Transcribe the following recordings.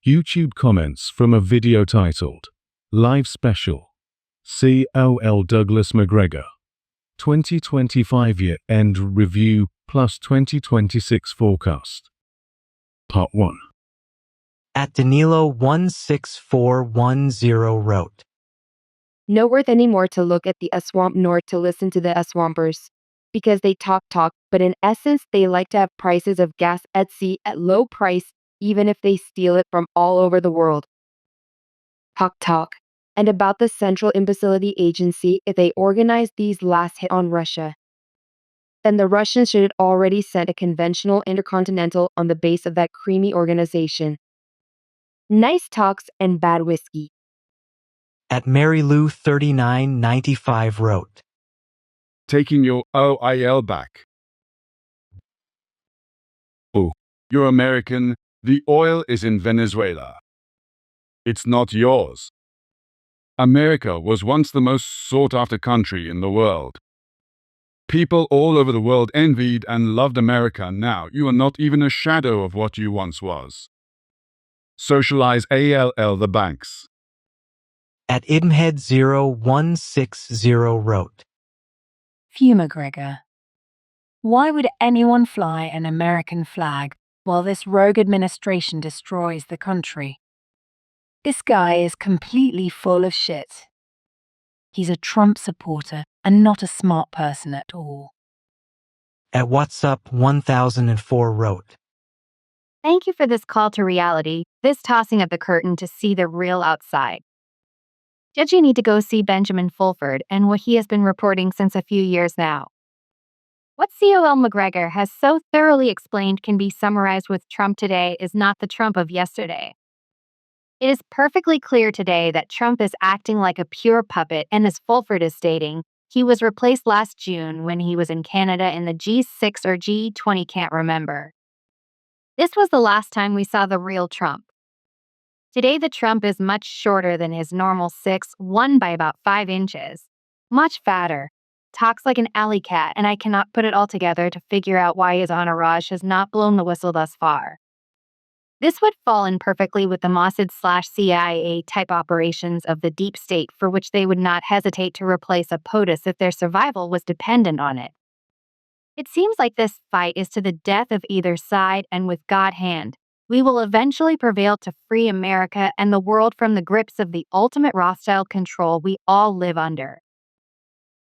YouTube comments from a video titled Live Special COL Douglas Macgregor 2025 Year-End Review plus 2026 Forecast. Part 1. At Danilo16410 wrote, No worth anymore to look at the swamp nor to listen to the swampers, because they talk, but in essence they like to have prices of gas at sea at low price even if they steal it from all over the world. Talk. And about the Central Imbecility Agency, if they organized these last hit on Russia, then the Russians should have already sent a conventional intercontinental on the base of that creamy organization. Nice talks and bad whiskey. At MaryLou3995 wrote, Taking your oil back. Oh, you're American. The oil is in Venezuela. It's not yours. America was once the most sought-after country in the world. People all over the world envied and loved America. Now you are not even a shadow of what you once was. Socialize ALL the banks. At Ibnhead0160 wrote, Phew, Macgregor. Why would anyone fly an American flag while this rogue administration destroys the country? This guy is completely full of shit. He's a Trump supporter and not a smart person at all. At WhatsApp1004 wrote, Thank you for this call to reality, this tossing of the curtain to see the real outside. Judge, you need to go see Benjamin Fulford and what he has been reporting since a few years now. What COL Macgregor has so thoroughly explained can be summarized with Trump today is not the Trump of yesterday. It is perfectly clear today that Trump is acting like a pure puppet, and as Fulford is stating, he was replaced last June when he was in Canada in the G6 or G20, can't remember. This was the last time we saw the real Trump. Today the Trump is much shorter than his normal 6'1" by about 5 inches. Much fatter. Talks like an alley cat, and I cannot put it all together to figure out why his entourage has not blown the whistle thus far. This would fall in perfectly with the Mossad/CIA type operations of the deep state, for which they would not hesitate to replace a POTUS if their survival was dependent on it. It seems like this fight is to the death of either side, and with God hand, we will eventually prevail to free America and the world from the grips of the ultimate Rothschild control we all live under.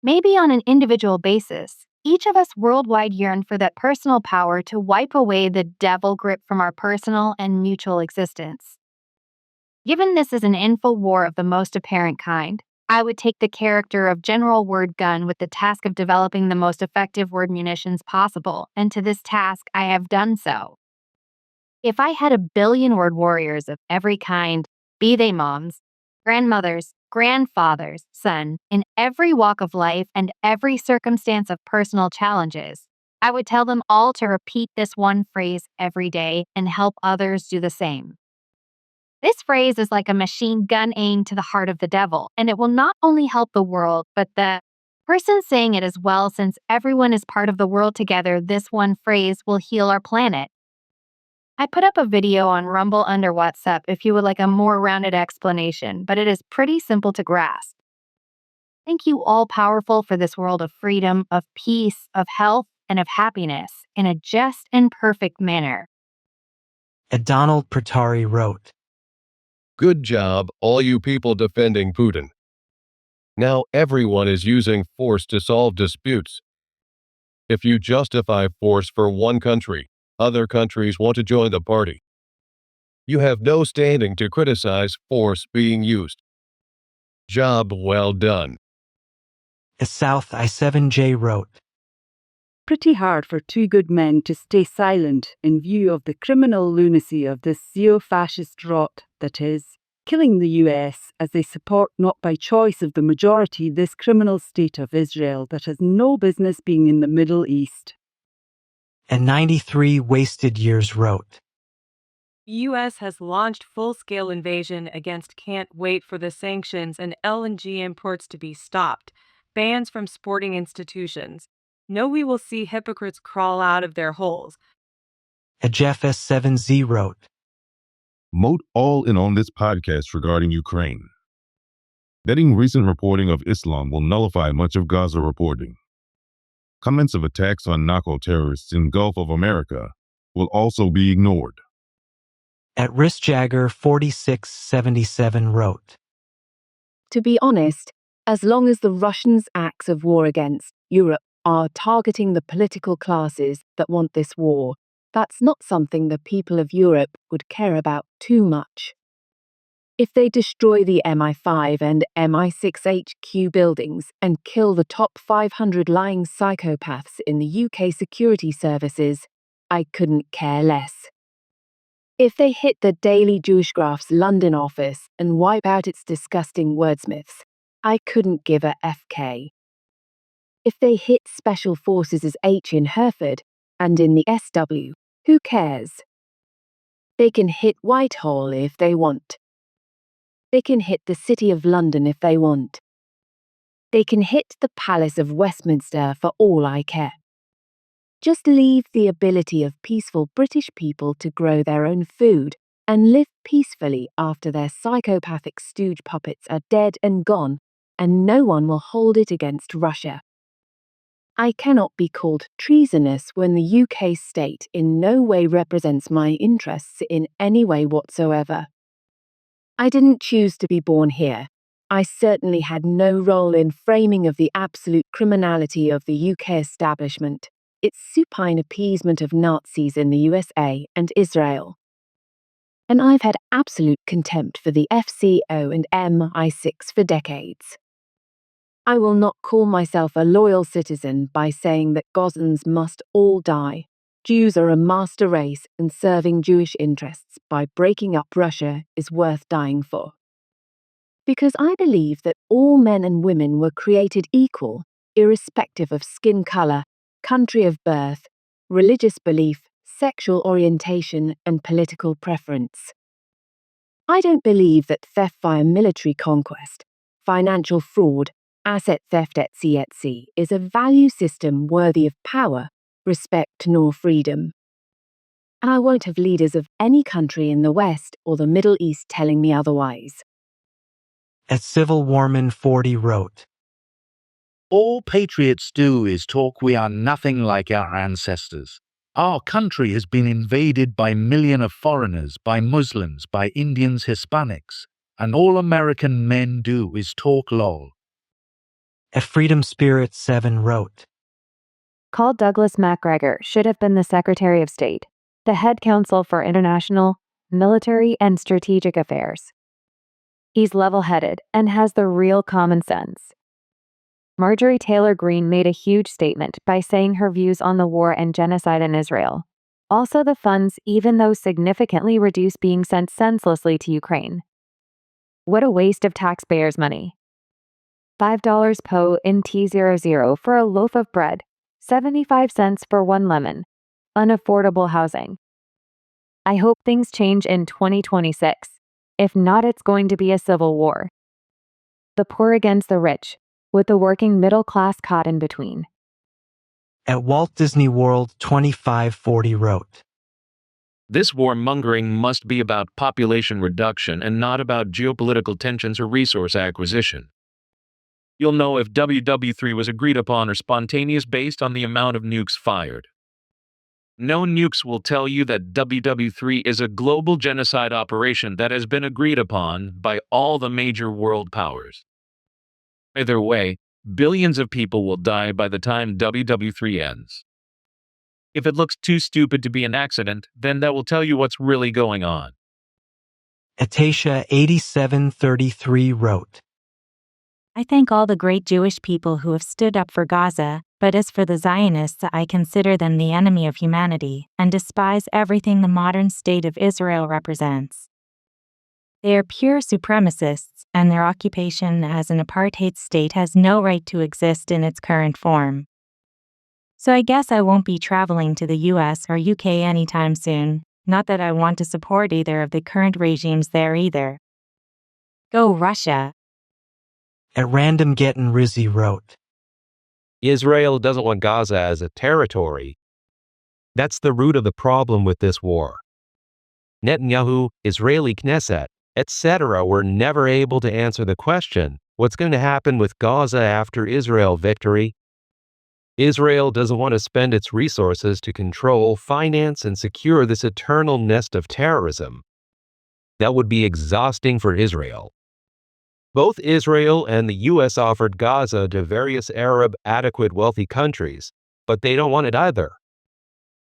Maybe on an individual basis, each of us worldwide yearn for that personal power to wipe away the devil grip from our personal and mutual existence. Given this is an info war of the most apparent kind, I would take the character of General Word Gun with the task of developing the most effective word munitions possible, and to this task I have done so. If I had 1 billion word warriors of every kind, be they moms, grandmothers, grandfathers, son, in every walk of life and every circumstance of personal challenges, I would tell them all to repeat this one phrase every day and help others do the same. This phrase is like a machine gun aimed to the heart of the devil, and it will not only help the world, but the person saying it as well. Since everyone is part of the world together, this one phrase will heal our planet. I put up a video on Rumble under WhatsApp if you would like a more rounded explanation, but it is pretty simple to grasp. Thank you, all powerful, for this world of freedom, of peace, of health, and of happiness in a just and perfect manner. At Donald Pertari wrote, Good job, all you people defending Putin. Now everyone is using force to solve disputes. If you justify force for one country, other countries want to join the party. You have no standing to criticize force being used. Job well done. At South I7J wrote, Pretty hard for two good men to stay silent in view of the criminal lunacy of this neo-fascist rot that is killing the US as they support not by choice of the majority this criminal state of Israel that has no business being in the Middle East. And 93 Wasted Years wrote, U.S. has launched full-scale invasion against can't wait for the sanctions and LNG imports to be stopped, bans from sporting institutions. No, we will see hypocrites crawl out of their holes. At Jeff S7Z wrote, Moat all in on this podcast regarding Ukraine. Betting recent reporting of Islam will nullify much of Gaza reporting. Comments of attacks on narco terrorists in Gulf of America will also be ignored. At risk Jagger 4677 wrote, To be honest, as long as the Russians' acts of war against Europe are targeting the political classes that want this war, that's not something the people of Europe would care about too much. If they destroy the MI5 and MI6 HQ buildings and kill the top 500 lying psychopaths in the UK security services, I couldn't care less. If they hit the Daily Jewish Graph's London office and wipe out its disgusting wordsmiths, I couldn't give a FK. If they hit Special Forces' H in Hereford and in the SW, who cares? They can hit Whitehall if they want. They can hit the City of London if they want. They can hit the Palace of Westminster for all I care. Just leave the ability of peaceful British people to grow their own food and live peacefully after their psychopathic stooge puppets are dead and gone, and no one will hold it against Russia. I cannot be called treasonous when the UK state in no way represents my interests in any way whatsoever. I didn't choose to be born here. I certainly had no role in framing of the absolute criminality of the UK establishment, its supine appeasement of Nazis in the USA and Israel. And I've had absolute contempt for the FCO and MI6 for decades. I will not call myself a loyal citizen by saying that Gazans must all die. Jews are a master race, and serving Jewish interests by breaking up Russia is worth dying for. Because I believe that all men and women were created equal, irrespective of skin color, country of birth, religious belief, sexual orientation, and political preference. I don't believe that theft via military conquest, financial fraud, asset theft etc. is a value system worthy of power, respect, nor freedom. And I won't have leaders of any country in the West or the Middle East telling me otherwise. At Civil Warman 40 wrote, All patriots do is talk we are nothing like our ancestors. Our country has been invaded by millions of foreigners, by Muslims, by Indians, Hispanics, and all American men do is talk lol. At Freedom Spirit 7 wrote, Colonel Douglas Macgregor should have been the Secretary of State, the head counsel for international, military, and strategic affairs. He's level-headed and has the real common sense. Marjorie Taylor Greene made a huge statement by saying her views on the war and genocide in Israel. Also, the funds, even though significantly reduced, being sent senselessly to Ukraine. What a waste of taxpayers' money. $5 po in T00 for a loaf of bread, 75 cents for one lemon. Unaffordable housing. I hope things change in 2026. If not, it's going to be a civil war. The poor against the rich, with the working middle class caught in between. At Walt Disney World 2540 wrote, This warmongering must be about population reduction and not about geopolitical tensions or resource acquisition. You'll know if WW3 was agreed upon or spontaneous based on the amount of nukes fired. No nukes will tell you that WW3 is a global genocide operation that has been agreed upon by all the major world powers. Either way, billions of people will die by the time WW3 ends. If it looks too stupid to be an accident, then that will tell you what's really going on. Atasha 8733 wrote, I thank all the great Jewish people who have stood up for Gaza, but as for the Zionists, I consider them the enemy of humanity and despise everything the modern state of Israel represents. They are pure supremacists, and their occupation as an apartheid state has no right to exist in its current form. So I guess I won't be traveling to the US or UK anytime soon, not that I want to support either of the current regimes there either. Go Russia! At Random Gettin' Rizzy wrote, Israel doesn't want Gaza as a territory. That's the root of the problem with this war. Netanyahu, Israeli Knesset, etc. were never able to answer the question, what's going to happen with Gaza after Israel victory? Israel doesn't want to spend its resources to control, finance, and secure this eternal nest of terrorism. That would be exhausting for Israel. Both Israel and the US offered Gaza to various Arab, adequate, wealthy countries, but they don't want it either.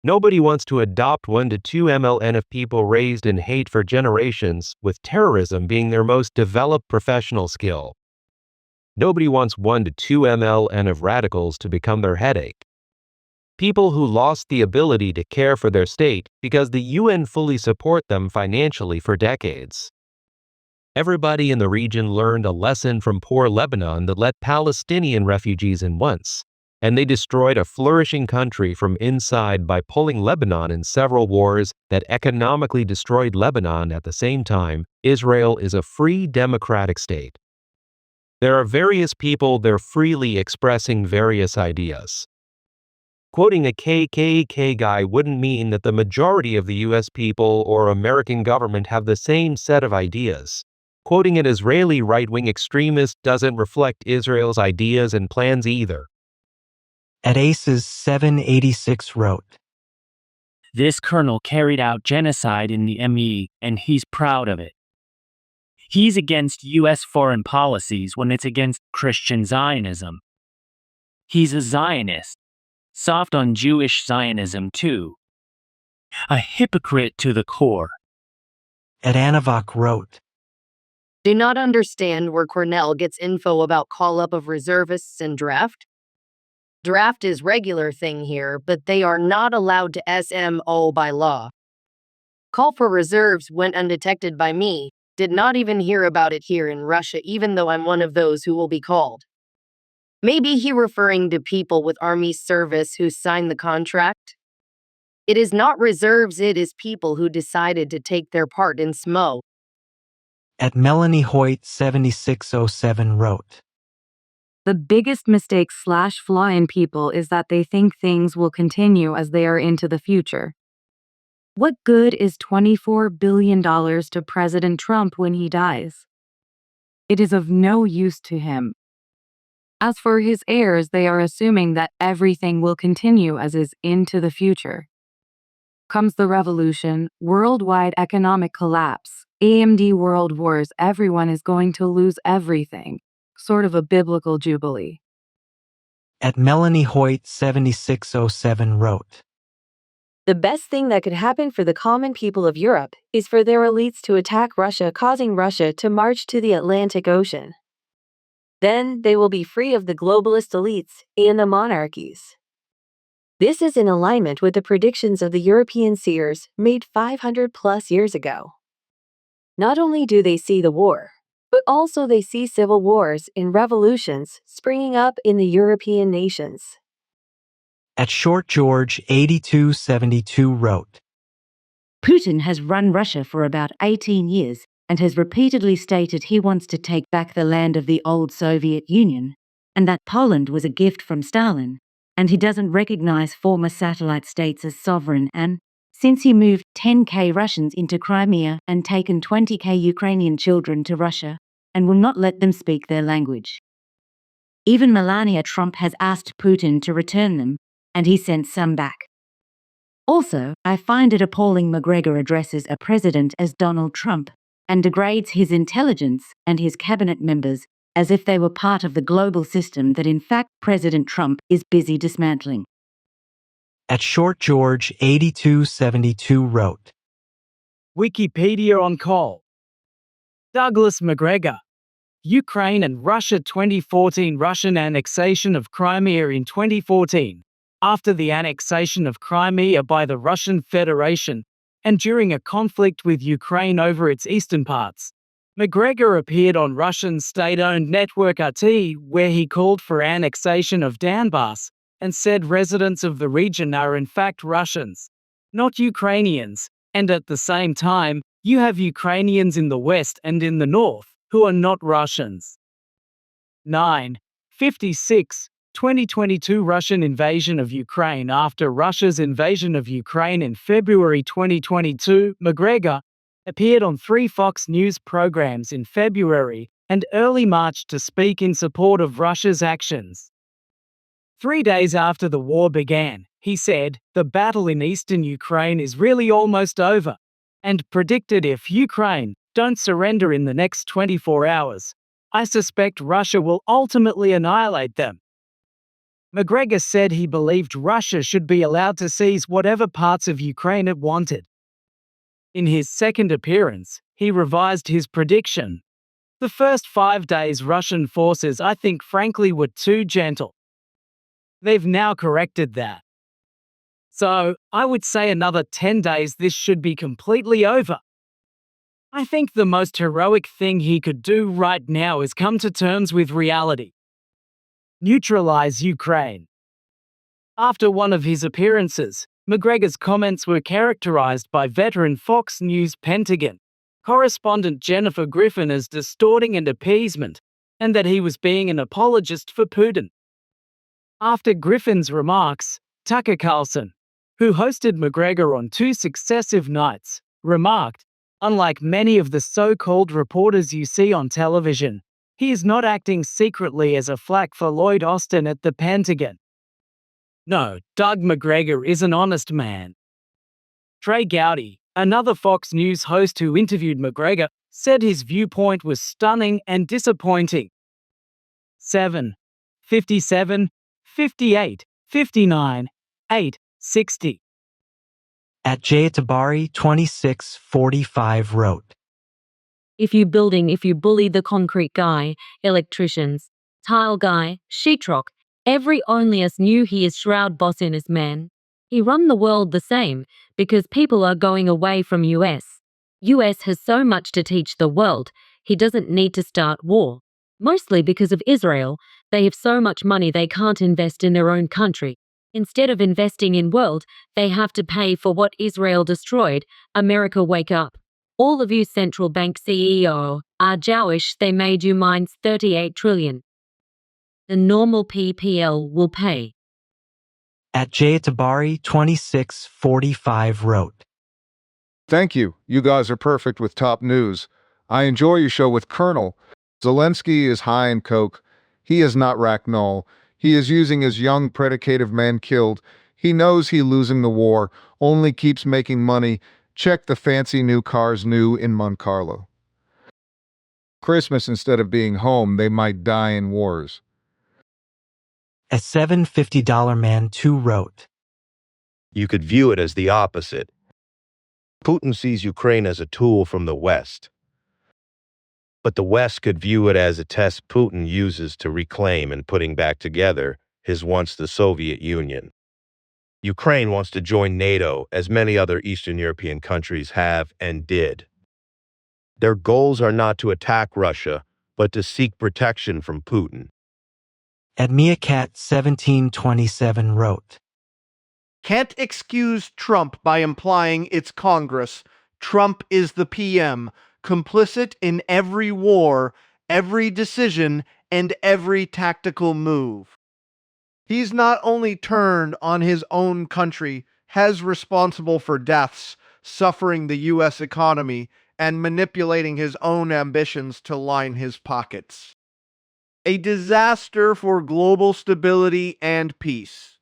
Nobody wants to adopt 1 to 2 MLN of people raised in hate for generations, with terrorism being their most developed professional skill. Nobody wants 1 to 2 MLN of radicals to become their headache. People who lost the ability to care for their state because the UN fully support them financially for decades. Everybody in the region learned a lesson from poor Lebanon that let Palestinian refugees in once, and they destroyed a flourishing country from inside by pulling Lebanon in several wars that economically destroyed Lebanon at the same time. Israel is a free democratic state. There are various people there freely expressing various ideas. Quoting a KKK guy wouldn't mean that the majority of the US people or American government have the same set of ideas. Quoting an Israeli right-wing extremist doesn't reflect Israel's ideas and plans either. At Aces 786 wrote, This colonel carried out genocide in the ME, and he's proud of it. He's against US foreign policies when it's against Christian Zionism. He's a Zionist, soft on Jewish Zionism too. A hypocrite to the core. At Anavok wrote, Do not understand where Cornell gets info about call-up of reservists and draft. Draft is regular thing here, but they are not allowed to SMO by law. Call for reserves went undetected by me, did not even hear about it here in Russia even though I'm one of those who will be called. Maybe he referring to people with army service who signed the contract? It is not reserves, it is people who decided to take their part in SMO. At Melanie Hoyt 7607 wrote, The biggest mistake/flaw in people is that they think things will continue as they are into the future. What good is $24 billion to President Trump when he dies? It is of no use to him. As for his heirs, they are assuming that everything will continue as is into the future. Comes the revolution, worldwide economic collapse, AMD world wars, everyone is going to lose everything. Sort of a biblical jubilee. At Melanie Hoyt 7607 wrote, The best thing that could happen for the common people of Europe is for their elites to attack Russia, causing Russia to march to the Atlantic Ocean. Then they will be free of the globalist elites and the monarchies. This is in alignment with the predictions of the European seers made 500 plus years ago. Not only do they see the war, but also they see civil wars and revolutions springing up in the European nations. At Short George 8272 wrote, Putin has run Russia for about 18 years and has repeatedly stated he wants to take back the land of the old Soviet Union, and that Poland was a gift from Stalin, and he doesn't recognize former satellite states as sovereign, and since he moved 10,000 Russians into Crimea and taken 20,000 Ukrainian children to Russia and will not let them speak their language. Even Melania Trump has asked Putin to return them, and he sent some back. Also, I find it appalling Macgregor addresses a president as Donald Trump and degrades his intelligence and his cabinet members as if they were part of the global system that in fact President Trump is busy dismantling. At Short George 8272 wrote, Wikipedia on COL. Douglas Macgregor. Ukraine and Russia 2014. Russian annexation of Crimea in 2014. After the annexation of Crimea by the Russian Federation, and during a conflict with Ukraine over its eastern parts, Macgregor appeared on Russian state-owned network RT, where he called for annexation of Donbass, and said residents of the region are in fact Russians, not Ukrainians, and at the same time, you have Ukrainians in the west and in the north, who are not Russians. 9. 56. 2022 Russian invasion of Ukraine. After Russia's invasion of Ukraine in February 2022, Macgregor appeared on 3 Fox News programs in February and early March to speak in support of Russia's actions. 3 days after the war began, he said, "The battle in eastern Ukraine is really almost over," and predicted if Ukraine don't surrender in the next 24 hours, "I suspect Russia will ultimately annihilate them." Macgregor said he believed Russia should be allowed to seize whatever parts of Ukraine it wanted. In his second appearance, he revised his prediction. "The first 5 days Russian forces, I think frankly, were too gentle. They've now corrected that. So, I would say another 10 days this should be completely over." I think the most heroic thing he could do right now is come to terms with reality. Neutralize Ukraine. After one of his appearances, Macgregor's comments were characterized by veteran Fox News Pentagon correspondent Jennifer Griffin as distorting and appeasement, and that he was being an apologist for Putin. After Griffin's remarks, Tucker Carlson, who hosted Macgregor on 2 successive nights, remarked, "Unlike many of the so-called reporters you see on television, he is not acting secretly as a flack for Lloyd Austin at the Pentagon. No, Doug Macgregor is an honest man." Trey Gowdy, another Fox News host who interviewed Macgregor, said his viewpoint was stunning and disappointing. 7, 57, 58, 59, 8, 60. At Tabari 2645 wrote, If you bully the concrete guy, electricians, tile guy, sheetrock, every only us knew he is shroud boss in his man. He run the world the same, because people are going away from US. US has so much to teach the world, he doesn't need to start war. Mostly because of Israel, they have so much money they can't invest in their own country. Instead of investing in world, they have to pay for what Israel destroyed. America, wake up. All of you central bank CEO are Jewish, they made you mines 38 trillion. The normal PPL will pay. At Tabari 2645 wrote, Thank you. You guys are perfect with top news. I enjoy your show with Colonel. Zelensky is high in coke. He is not Racknall. He is using his young predicative man killed. He knows he losing the war, only keeps making money. Check the fancy new cars new in Monte Carlo. Christmas instead of being home, they might die in wars. A $750 man 2 wrote, You could view it as the opposite. Putin sees Ukraine as a tool from the West. But the West could view it as a test Putin uses to reclaim and putting back together his once the Soviet Union. Ukraine wants to join NATO, as many other Eastern European countries have and did. Their goals are not to attack Russia, but to seek protection from Putin. At Meerkat 1727 wrote, Can't excuse Trump by implying it's Congress. Trump is the PM, complicit in every war, every decision, and every tactical move. He's not only turned on his own country, has responsible for deaths, suffering the U.S. economy, and manipulating his own ambitions to line his pockets. A disaster for global stability and peace.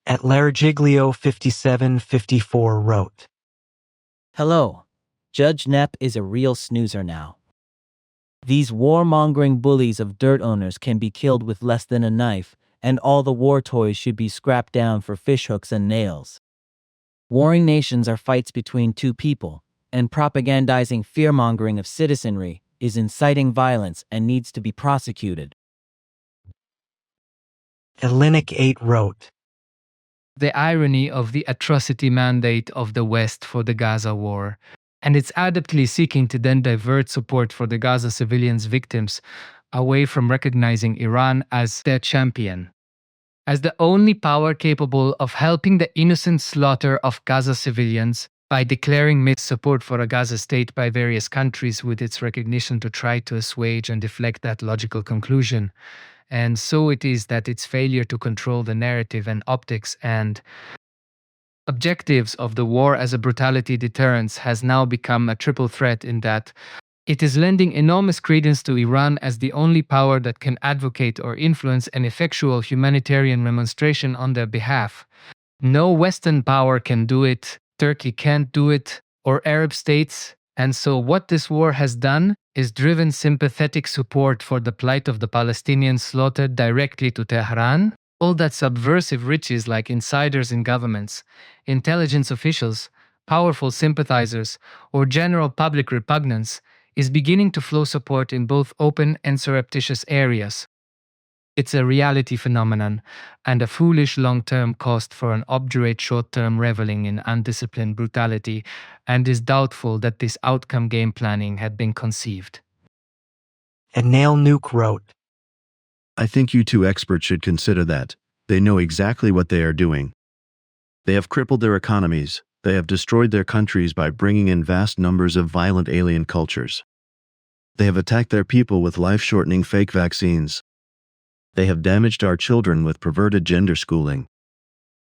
At Laragiglio 5754 wrote, Hello. Judge Knapp is a real snoozer now. These warmongering bullies of dirt owners can be killed with less than a knife, and all the war toys should be scrapped down for fishhooks and nails. Warring nations are fights between two people, and propagandizing fearmongering of citizenry is inciting violence and needs to be prosecuted. Hellenic 8 wrote, The irony of the atrocity mandate of the West for the Gaza war, and its adeptly seeking to then divert support for the Gaza civilians' victims away from recognizing Iran as their champion, as the only power capable of helping the innocent slaughter of Gaza civilians by declaring mixed support for a Gaza state by various countries with its recognition to try to assuage and deflect that logical conclusion, And so it is that its failure to control the narrative and optics and objectives of the war as a brutality deterrence has now become a triple threat in that it is lending enormous credence to Iran as the only power that can advocate or influence an effectual humanitarian remonstration on their behalf. No Western power can do it, Turkey can't do it, or Arab states, and so what this war has done is driven sympathetic support for the plight of the Palestinians slaughtered directly to Tehran. All that subversive riches like insiders in governments, intelligence officials, powerful sympathizers, or general public repugnance is beginning to flow support in both open and surreptitious areas. It's a reality phenomenon and a foolish long-term cost for an obdurate short-term reveling in undisciplined brutality, and is doubtful that this outcome game planning had been conceived. And Nail Nuke wrote, I think you two experts should consider that. They know exactly what they are doing. They have crippled their economies. They have destroyed their countries by bringing in vast numbers of violent alien cultures. They have attacked their people with life-shortening fake vaccines. They have damaged our children with perverted gender schooling.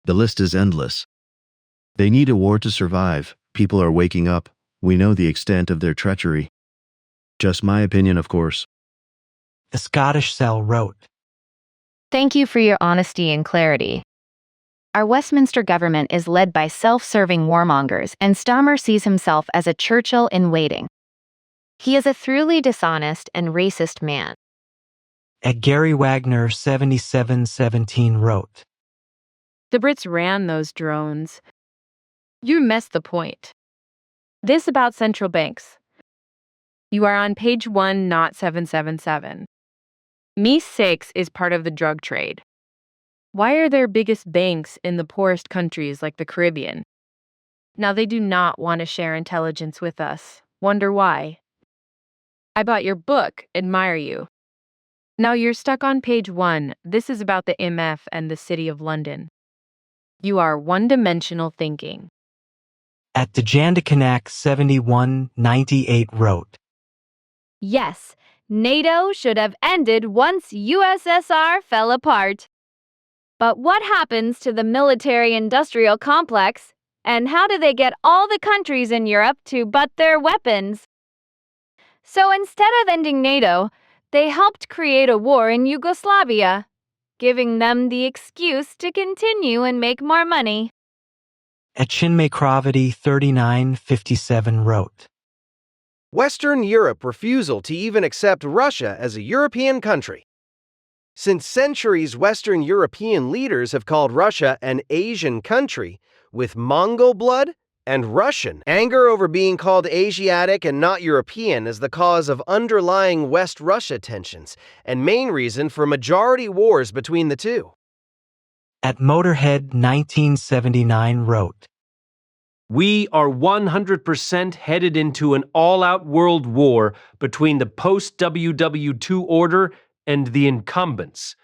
The list is endless. They need a war to survive. People are waking up. We know the extent of their treachery. Just my opinion, of course. The Scottish Cell wrote, Thank you for your honesty and clarity. Our Westminster government is led by self-serving warmongers, and Stammer sees himself as a Churchill in waiting. He is a thoroughly dishonest and racist man. At Gary Wagner 7717 wrote, The Brits ran those drones. You missed the point. This about central banks. You are on page 1, not 777. Me6 is part of the drug trade. Why are there biggest banks in the poorest countries like the Caribbean? Now they do not want to share intelligence with us. Wonder why? I bought your book, admire you. Now you're stuck on page 1. This is about the IMF and the City of London. You are one-dimensional thinking. At the Jandakanak 7198 wrote, Yes, NATO should have ended once USSR fell apart. But what happens to the military-industrial complex, and how do they get all the countries in Europe to butt their weapons? So instead of ending NATO, they helped create a war in Yugoslavia, giving them the excuse to continue and make more money. At Chinmay Kravati 3957 wrote, Western Europe refusal to even accept Russia as a European country. Since centuries, Western European leaders have called Russia an Asian country with Mongol blood and Russian. Anger over being called Asiatic and not European is the cause of underlying West-Russia tensions and main reason for majority wars between the two. At Motorhead 1979 wrote, We are 100% headed into an all-out world war between the post-WW2 order and the incumbents,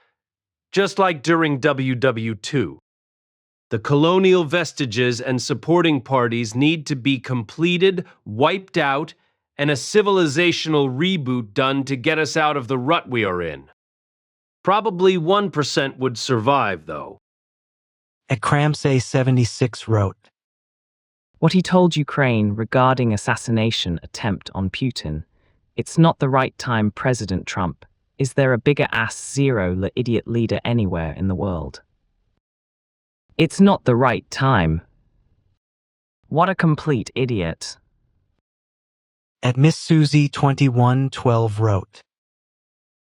just like during WW2. The colonial vestiges and supporting parties need to be completed, wiped out, and a civilizational reboot done to get us out of the rut we are in. Probably 1% would survive, though. At Cramsay 76 wrote, What he told Ukraine regarding assassination attempt on Putin, it's not the right time, President Trump. Is there a bigger ass-zero idiot leader anywhere in the world? It's not the right time. What a complete idiot. At Miss Susie 2112 wrote,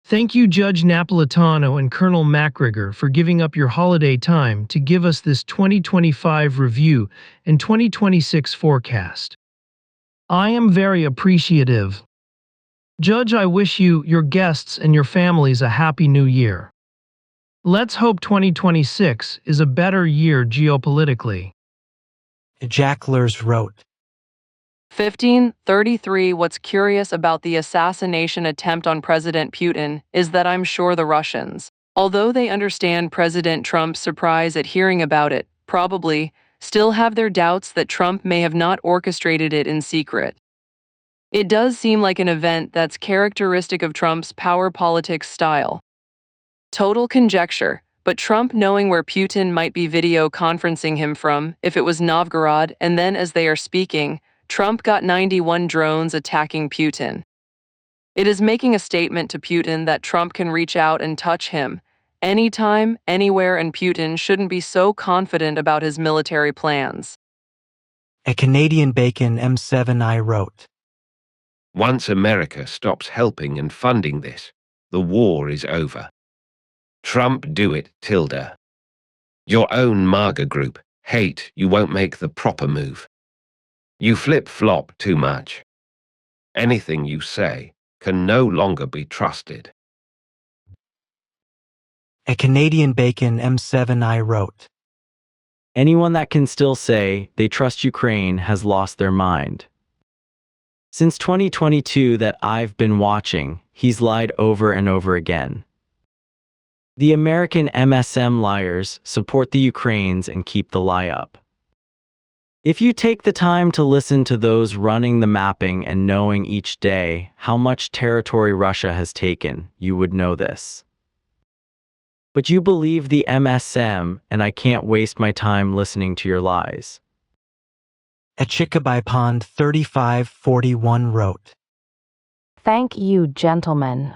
Thank you, Judge Napolitano and Colonel Macgregor, for giving up your holiday time to give us this 2025 review and 2026 forecast. I am very appreciative. Judge, I wish you, your guests, and your families a happy new year. Let's hope 2026 is a better year geopolitically. Jack Lurs wrote, 1533 What's curious about the assassination attempt on President Putin is that I'm sure the Russians, although they understand President Trump's surprise at hearing about it, probably still have their doubts that Trump may have not orchestrated it in secret. It does seem like an event that's characteristic of Trump's power politics style. Total conjecture, but Trump knowing where Putin might be video conferencing him from, if it was Novgorod, and then as they are speaking, Trump got 91 drones attacking Putin. It is making a statement to Putin that Trump can reach out and touch him anytime, anywhere, and Putin shouldn't be so confident about his military plans. A Canadian Bacon M7I wrote, Once America stops helping and funding this, the war is over. Trump do it, tilde. Your own MAGA group hate you won't make the proper move. You flip-flop too much. Anything you say can no longer be trusted. A Canadian Bacon M7I wrote, Anyone that can still say they trust Ukraine has lost their mind. Since 2022 that I've been watching, he's lied over and over again. The American MSM liars support the Ukrainians and keep the lie up. If you take the time to listen to those running the mapping and knowing each day how much territory Russia has taken, you would know this. But you believe the MSM, and I can't waste my time listening to your lies. A Chickaby Pond 3541 wrote, Thank you, gentlemen.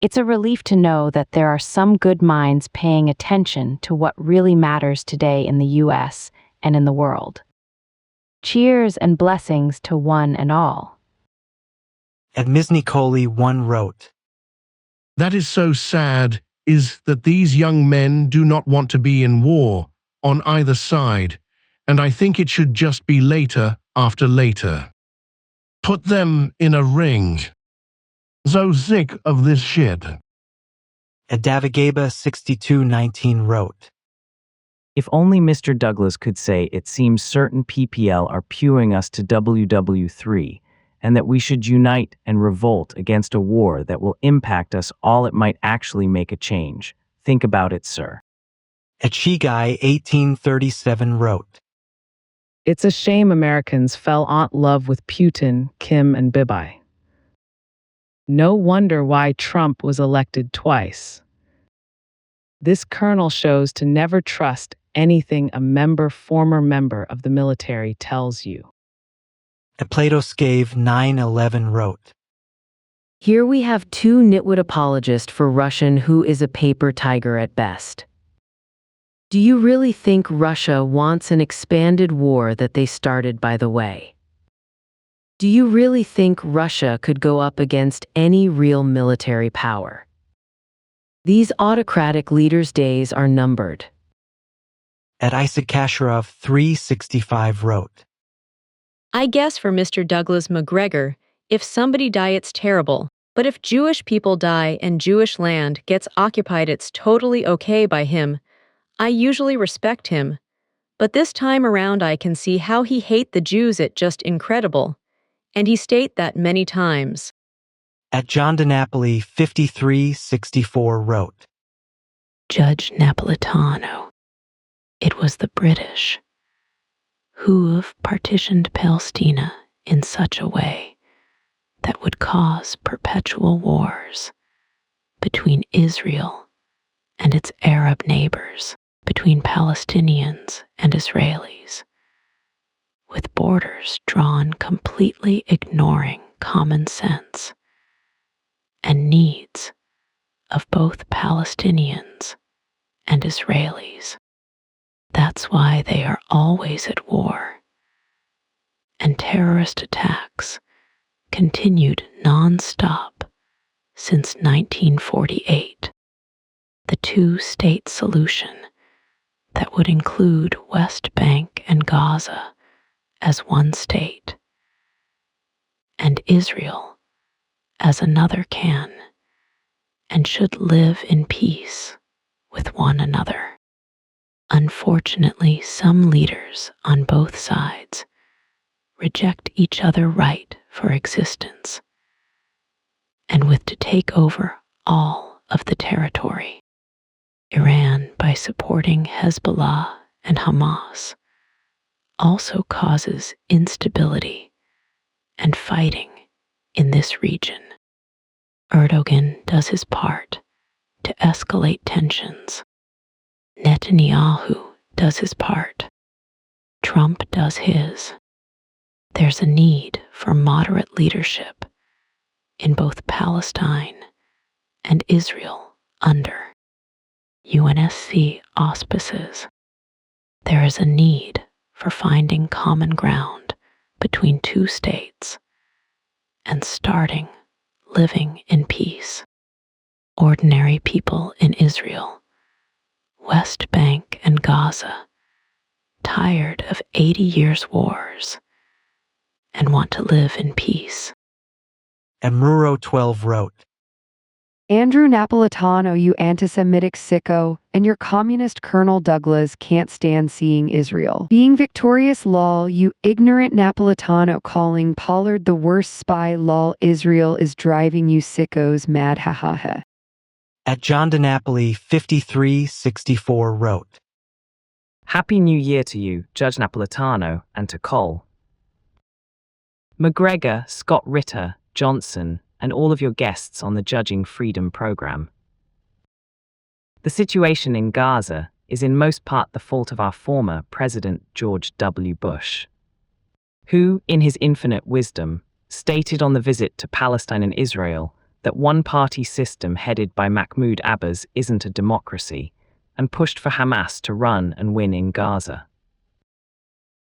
It's a relief to know that there are some good minds paying attention to what really matters today in the U.S. and in the world. Cheers and blessings to one and all. At Misnikoli 1 wrote, That is so sad, is that these young men do not want to be in war, on either side, and I think it should just be later after later. Put them in a ring. So sick of this shit. A Davigaba 6219 wrote, If only Mr. Douglas could say it seems certain PPL are pewing us to WW3, and that we should unite and revolt against a war that will impact us all, it might actually make a change. Think about it, sir. A Chigai 1837 wrote, It's a shame Americans fell in love with Putin, Kim, and Bibi. No wonder why Trump was elected twice. This colonel shows to never trust anything a former member of the military tells you. A Plato Scave 911 wrote, Here we have two nitwit apologists for Russian who is a paper tiger at best. Do you really think Russia wants an expanded war that they started, by the way? Do you really think Russia could go up against any real military power? These autocratic leaders' days are numbered. At Isaac Kasharov 365 wrote, I guess for Mr. Douglas Macgregor, if somebody die it's terrible, but if Jewish people die and Jewish land gets occupied it's totally okay by him. I usually respect him. But this time around I can see how he hate the Jews, it just incredible. And he state that many times. At John DiNapoli 5364 wrote, Judge Napolitano, it was the British who have partitioned Palestina in such a way that would cause perpetual wars between Israel and its Arab neighbors, between Palestinians and Israelis, with borders drawn completely ignoring common sense and needs of both Palestinians and Israelis. That's why they are always at war. And terrorist attacks continued non-stop since 1948. The two-state solution that would include West Bank and Gaza as one state, and Israel as another can, and should live in peace with one another. Unfortunately, some leaders on both sides reject each other right for existence, and with to take over all of the territory. Iran, by supporting Hezbollah and Hamas, also causes instability and fighting in this region. Erdogan does his part to escalate tensions. Netanyahu does his part. Trump does his. There's a need for moderate leadership in both Palestine and Israel under UNSC auspices. There is a need for finding common ground between two states and starting living in peace. Ordinary people in Israel, West Bank and Gaza, tired of 80 years' wars and want to live in peace. Emruro 12 wrote, Andrew Napolitano, you anti-Semitic sicko, and your communist Colonel Douglas can't stand seeing Israel being victorious, lol, you ignorant Napolitano, calling Pollard the worst spy, lol, Israel is driving you sickos mad, hahaha. At John DiNapoli 5364 wrote, Happy New Year to you, Judge Napolitano, and to COL. Macgregor, Scott Ritter, Johnson, and all of your guests on the Judging Freedom program. The situation in Gaza is in most part the fault of our former President George W. Bush, who, in his infinite wisdom, stated on the visit to Palestine and Israel that one-party system headed by Mahmoud Abbas isn't a democracy, and pushed for Hamas to run and win in Gaza.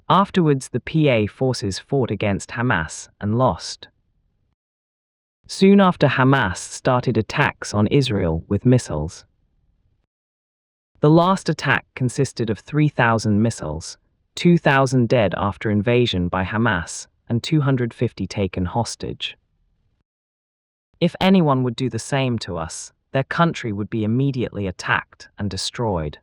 Afterwards, the PA forces fought against Hamas and lost. Soon after, Hamas started attacks on Israel with missiles. The last attack consisted of 3,000 missiles, 2,000 dead after invasion by Hamas, and 250 taken hostage. If anyone would do the same to us, their country would be immediately attacked and destroyed.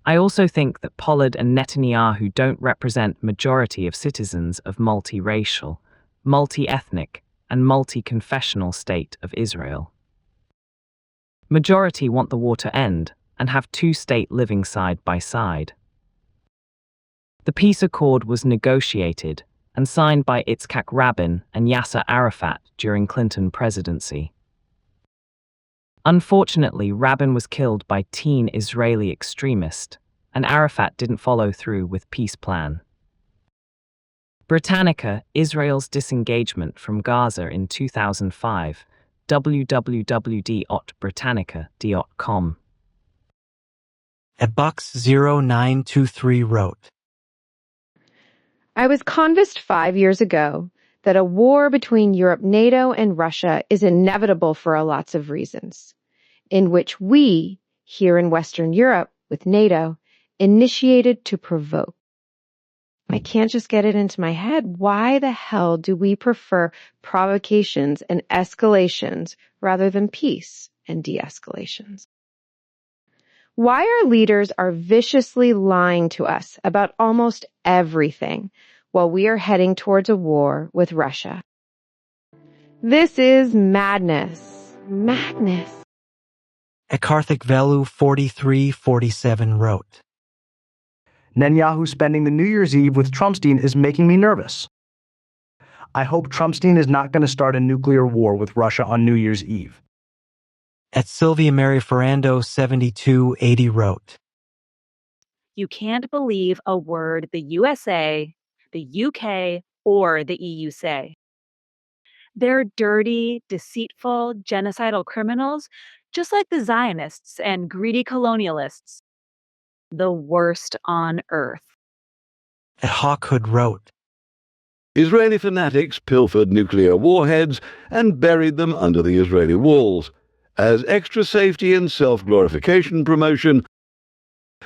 I also think that Pollard and Netanyahu don't represent majority of citizens of multiracial, multi-ethnic, and multi-confessional state of Israel. Majority want the war to end and have two states living side by side. The peace accord was negotiated and signed by Yitzhak Rabin and Yasser Arafat during Clinton presidency. Unfortunately, Rabin was killed by teen Israeli extremists, and Arafat didn't follow through with peace plan. Britannica, Israel's disengagement from Gaza in 2005, www.britannica.com. At Box0923 wrote, I was convinced 5 years ago that a war between Europe, NATO, and Russia is inevitable for lots of reasons, in which we, here in Western Europe with NATO, initiated to provoke. I can't just get it into my head. Why the hell do we prefer provocations and escalations rather than peace and de-escalations? Why our leaders are viciously lying to us about almost everything while we are heading towards a war with Russia. This is madness. Madness. At Karthik Velu 4347 wrote, Netanyahu spending the New Year's Eve with Trumpstein is making me nervous. I hope Trumpstein is not going to start a nuclear war with Russia on New Year's Eve. At Sylvia Mary Ferrando 7280 wrote, You can't believe a word the USA, the UK, or the EU say. They're dirty, deceitful, genocidal criminals, just like the Zionists and greedy colonialists. The worst on earth. At Hawkhood wrote, Israeli fanatics pilfered nuclear warheads and buried them under the Israeli walls. As extra safety and self-glorification promotion,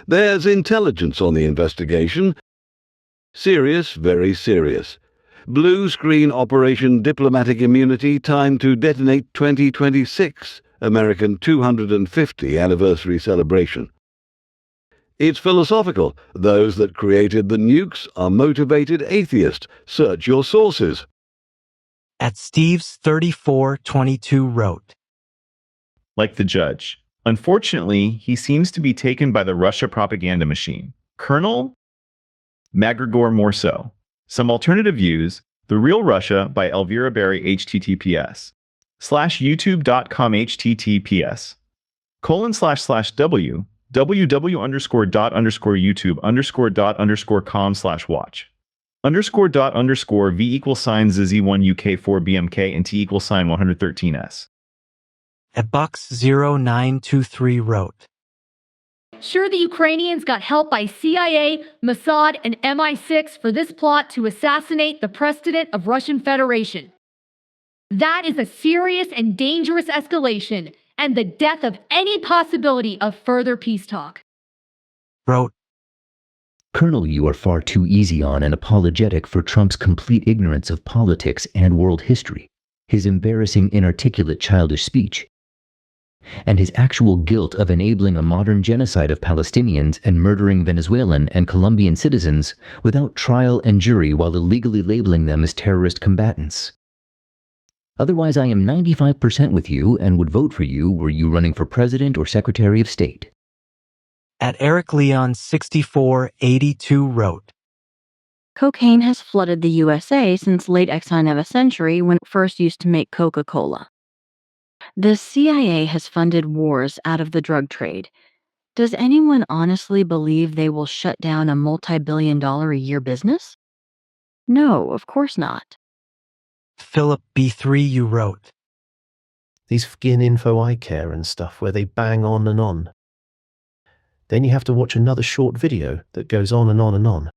there's intelligence on the investigation. Serious, very serious. Blue screen Operation Diplomatic Immunity timed to detonate 2026, American 250 anniversary celebration. It's philosophical. Those that created the nukes are motivated atheists. Search your sources. At Steve's 3422 wrote, Like the judge. Unfortunately, he seems to be taken by the Russia propaganda machine. Colonel Macgregor more so. Some alternative views, The Real Russia by Elvira Berry, HTTPS. youtube.com https :// www.youtube_.com/watch _._ v =sign ZZ1 UK4 BMK and T =sign 113S. At Box 0923 wrote, Sure, the Ukrainians got help by CIA, Mossad, and MI6 for this plot to assassinate the President of Russian Federation. That is a serious and dangerous escalation and the death of any possibility of further peace talk. wrote, Colonel, you are far too easy on and apologetic for Trump's complete ignorance of politics and world history, his embarrassing, inarticulate, childish speech, and his actual guilt of enabling a modern genocide of Palestinians and murdering Venezuelan and Colombian citizens without trial and jury while illegally labeling them as terrorist combatants. Otherwise, I am 95% with you and would vote for you were you running for President or Secretary of State. At Eric Leon 6482 wrote, Cocaine has flooded the USA since late X-9 century when it first used to make Coca-Cola. The CIA has funded wars out of the drug trade. Does anyone honestly believe they will shut down a multi-billion-dollar-a-year business? No, of course not. Philip B3U wrote, These skin info eye care and stuff where they bang on and on. Then you have to watch another short video that goes on and on and on,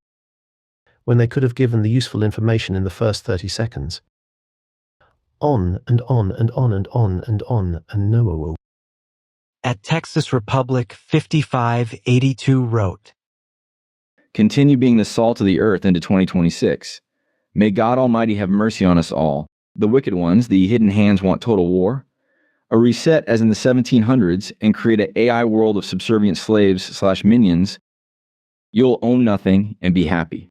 when they could have given the useful information in the first 30 seconds. On and on and on and on and on and no. At Texas Republic 5582 wrote, Continue being the salt of the earth into 2026. May God Almighty have mercy on us all. The wicked ones, the hidden hands, want total war. A reset as in the 1700s and create an AI world of subservient slaves/minions. You'll own nothing and be happy.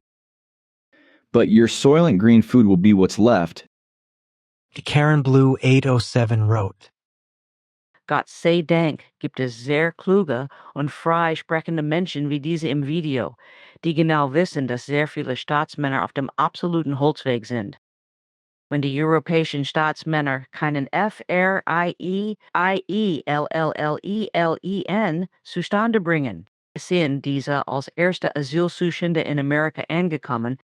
But your soylent green food will be what's left. Karen Blue 807 wrote, Gott sei Dank gibt es sehr kluge und frei sprechende Menschen wie diese im Video, die genau wissen, dass sehr viele Staatsmänner auf dem absoluten Holzweg sind. Wenn die europäischen Staatsmänner keinen FRIEIELLLELEN zustande bringen, sind diese als erste Asylsuchende in Amerika angekommen,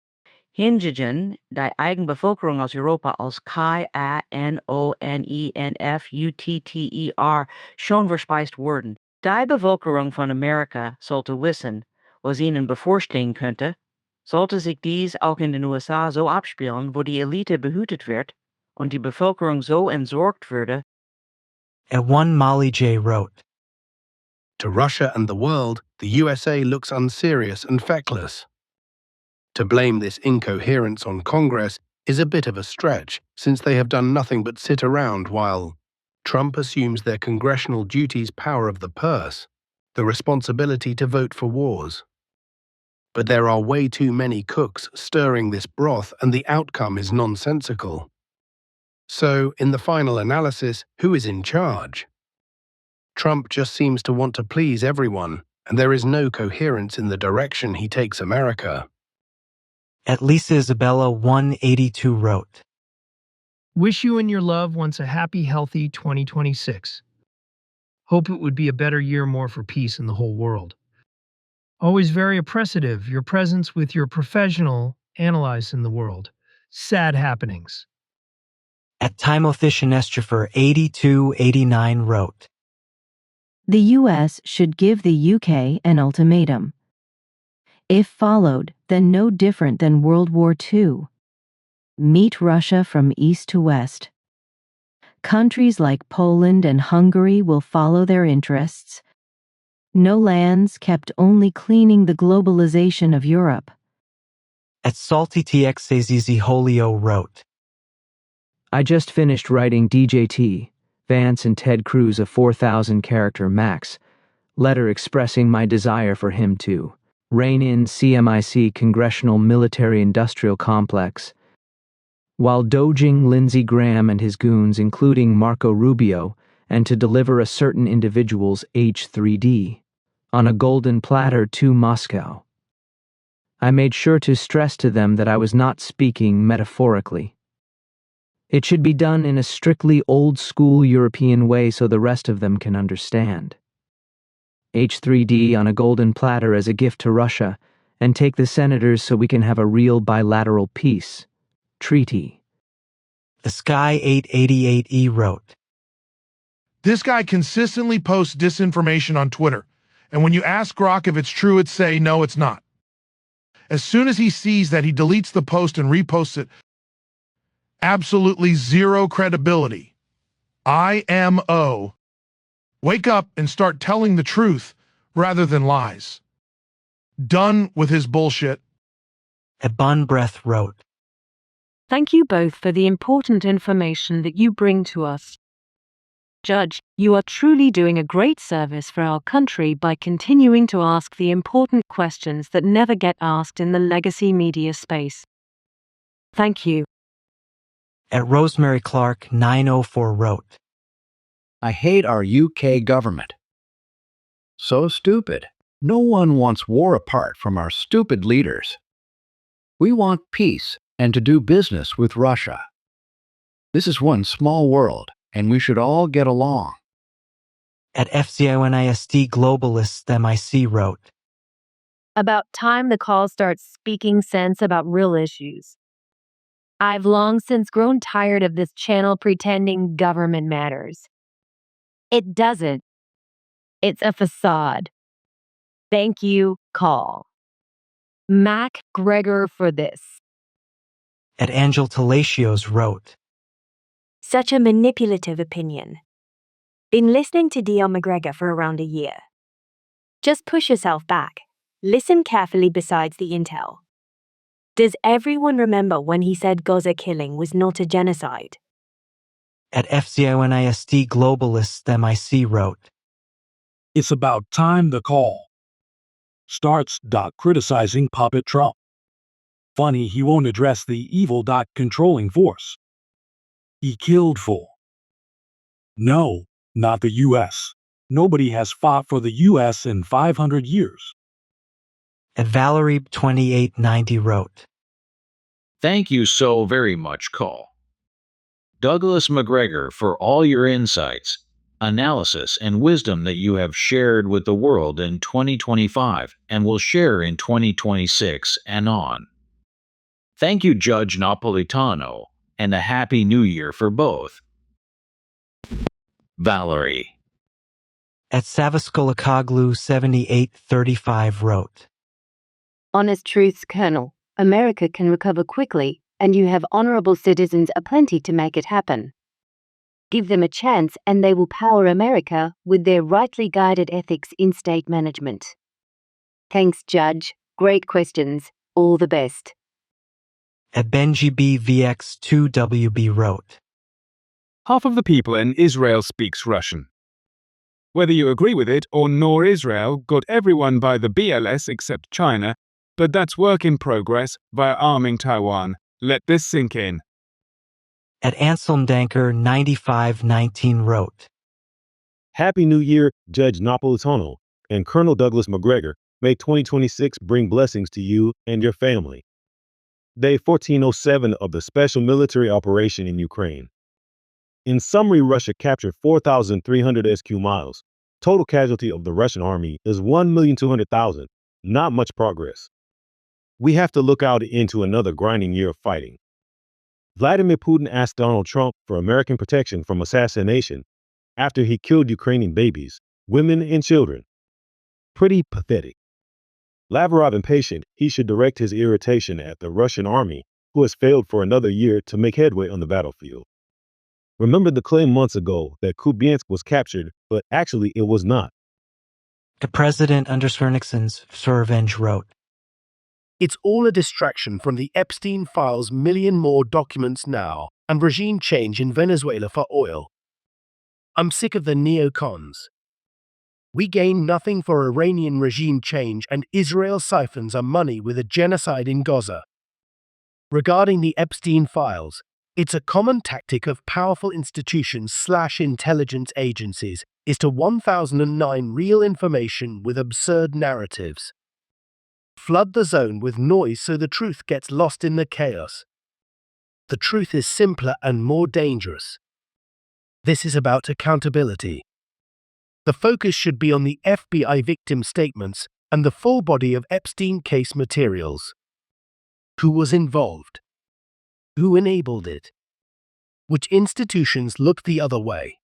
hingegen die Eigenbevölkerung aus Europa als KANONENFUTTER schon verspeist wurden. Die Bevölkerung von Amerika sollte wissen, was ihnen bevorstehen könnte. Sollte sich dies auch in den USA so abspielen, wo die Elite behütet wird und die Bevölkerung so entsorgt würde. At one Molly J wrote, To Russia and the world, the USA looks unserious and feckless. To blame this incoherence on Congress is a bit of a stretch, since they have done nothing but sit around while Trump assumes their congressional duties power of the purse, the responsibility to vote for wars. But there are way too many cooks stirring this broth and the outcome is nonsensical. So, in the final analysis, who is in charge? Trump just seems to want to please everyone, and there is no coherence in the direction he takes America. At Lisa Isabella 182 wrote, Wish you and your loved ones a happy, healthy 2026. Hope it would be a better year more for peace in the whole world. Always very appreciative, your presence with your professional analyze in the world. Sad happenings. At Timothishan Estropher 8289 wrote, The U.S. should give the U.K. an ultimatum. If followed, then no different than World War II. Meet Russia from east to west. Countries like Poland and Hungary will follow their interests. No lands kept, only cleaning the globalization of Europe. At SaltyTXAZZ Holio wrote, I just finished writing DJT, Vance and Ted Cruz a 4,000-character max, letter expressing my desire for him to rein in CMIC Congressional Military-Industrial Complex, while dodging Lindsey Graham and his goons, including Marco Rubio, and to deliver a certain individual's H-3D on a golden platter to Moscow. I made sure to stress to them that I was not speaking metaphorically. It should be done in a strictly old-school European way so the rest of them can understand. H3D on a golden platter as a gift to Russia, and take the senators so we can have a real bilateral peace treaty. The Sky 888E wrote, This guy consistently posts disinformation on Twitter, and when you ask Grok if it's true, it say, no, it's not. As soon as he sees that, he deletes the post and reposts it. Absolutely zero credibility. IMO. Wake up and start telling the truth rather than lies. Done with his bullshit. Ebon Breath wrote, Thank you both for the important information that you bring to us. Judge, you are truly doing a great service for our country by continuing to ask the important questions that never get asked in the legacy media space. Thank you. At Rosemary Clark 904 wrote, I hate our UK government. So stupid. No one wants war apart from our stupid leaders. We want peace and to do business with Russia. This is one small world, and we should all get along. At FCINISD Globalist MIC wrote, About time the call starts speaking sense about real issues. I've long since grown tired of this channel pretending government matters. It doesn't. It's a facade. Thank you, call. Macgregor for this. At Angel Talatios wrote, Such a manipulative opinion. Been listening to Dion McGregor for around a year. Just push yourself back. Listen carefully besides the intel. Does everyone remember when he said Gaza killing was not a genocide? At FCINISD Globalist MIC wrote, It's about time the call. Starts. Criticizing Puppet Trump. Funny he won't address the evil. Controlling force. He killed for. No, not the U.S. Nobody has fought for the U.S. in 500 years. At Valerie 2890 wrote, Thank you so very much, Call. Douglas Macgregor, for all your insights, analysis, and wisdom that you have shared with the world in 2025 and will share in 2026 and on. Thank you, Judge Napolitano, and a Happy New Year for both. Valerie. At Savaskolakoglu 7835 wrote, Honest truths, Colonel. America can recover quickly, and you have honorable citizens aplenty to make it happen. Give them a chance, and they will power America with their rightly guided ethics in state management. Thanks, Judge. Great questions. All the best. At Benji B VX2WB wrote, Half of the people in Israel speaks Russian. Whether you agree with it or nor, Israel got everyone by the BLS except China, but that's work in progress via arming Taiwan. Let this sink in. At Anselm Danker 9519 wrote, Happy New Year, Judge Napolitano and Colonel Douglas Macgregor. May 2026 bring blessings to you and your family. Day 1407 of the Special Military Operation in Ukraine. In summary, Russia captured 4,300 SQ miles. Total casualty of the Russian army is 1,200,000. Not much progress. We have to look out into another grinding year of fighting. Vladimir Putin asked Donald Trump for American protection from assassination after he killed Ukrainian babies, women, and children. Pretty pathetic. Lavrov impatient, he should direct his irritation at the Russian army, who has failed for another year to make headway on the battlefield. Remember the claim months ago that Kupiansk was captured, but actually it was not. The President Nixon's Survenge wrote, It's all a distraction from the Epstein files, million more documents now, and regime change in Venezuela for oil. I'm sick of the neocons. We gain nothing for Iranian regime change, and Israel siphons our money with a genocide in Gaza. Regarding the Epstein files, it's a common tactic of powerful institutions/intelligence agencies is to 1009 real information with absurd narratives. Flood the zone with noise so the truth gets lost in the chaos. The truth is simpler and more dangerous. This is about accountability. The focus should be on the FBI victim statements and the full body of Epstein case materials. Who was involved? Who enabled it? Which institutions looked the other way?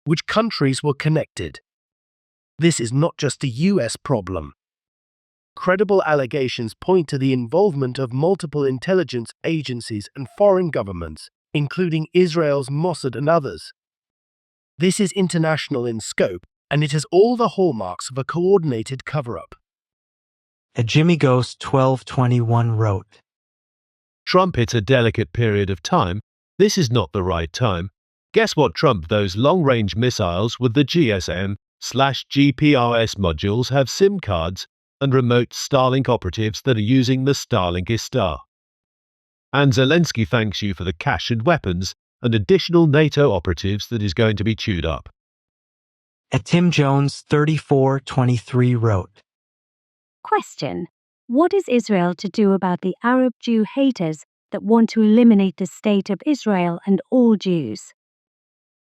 Which countries were connected? This is not just a US problem. Credible allegations point to the involvement of multiple intelligence agencies and foreign governments, including Israel's Mossad and others. This is international in scope, and it has all the hallmarks of a coordinated cover-up. At Jimmy Ghost 1221 wrote, Trump hits a delicate period of time. This is not the right time. Guess what, Trump? Those long-range missiles with the GSM/GPRS modules have SIM cards and remote Starlink operatives that are using the Starlink star. And Zelensky thanks you for the cash and weapons and additional NATO operatives that is going to be chewed up. At Tim Jones 3423 wrote, Question: what is Israel to do about the Arab Jew haters that want to eliminate the state of Israel and all Jews?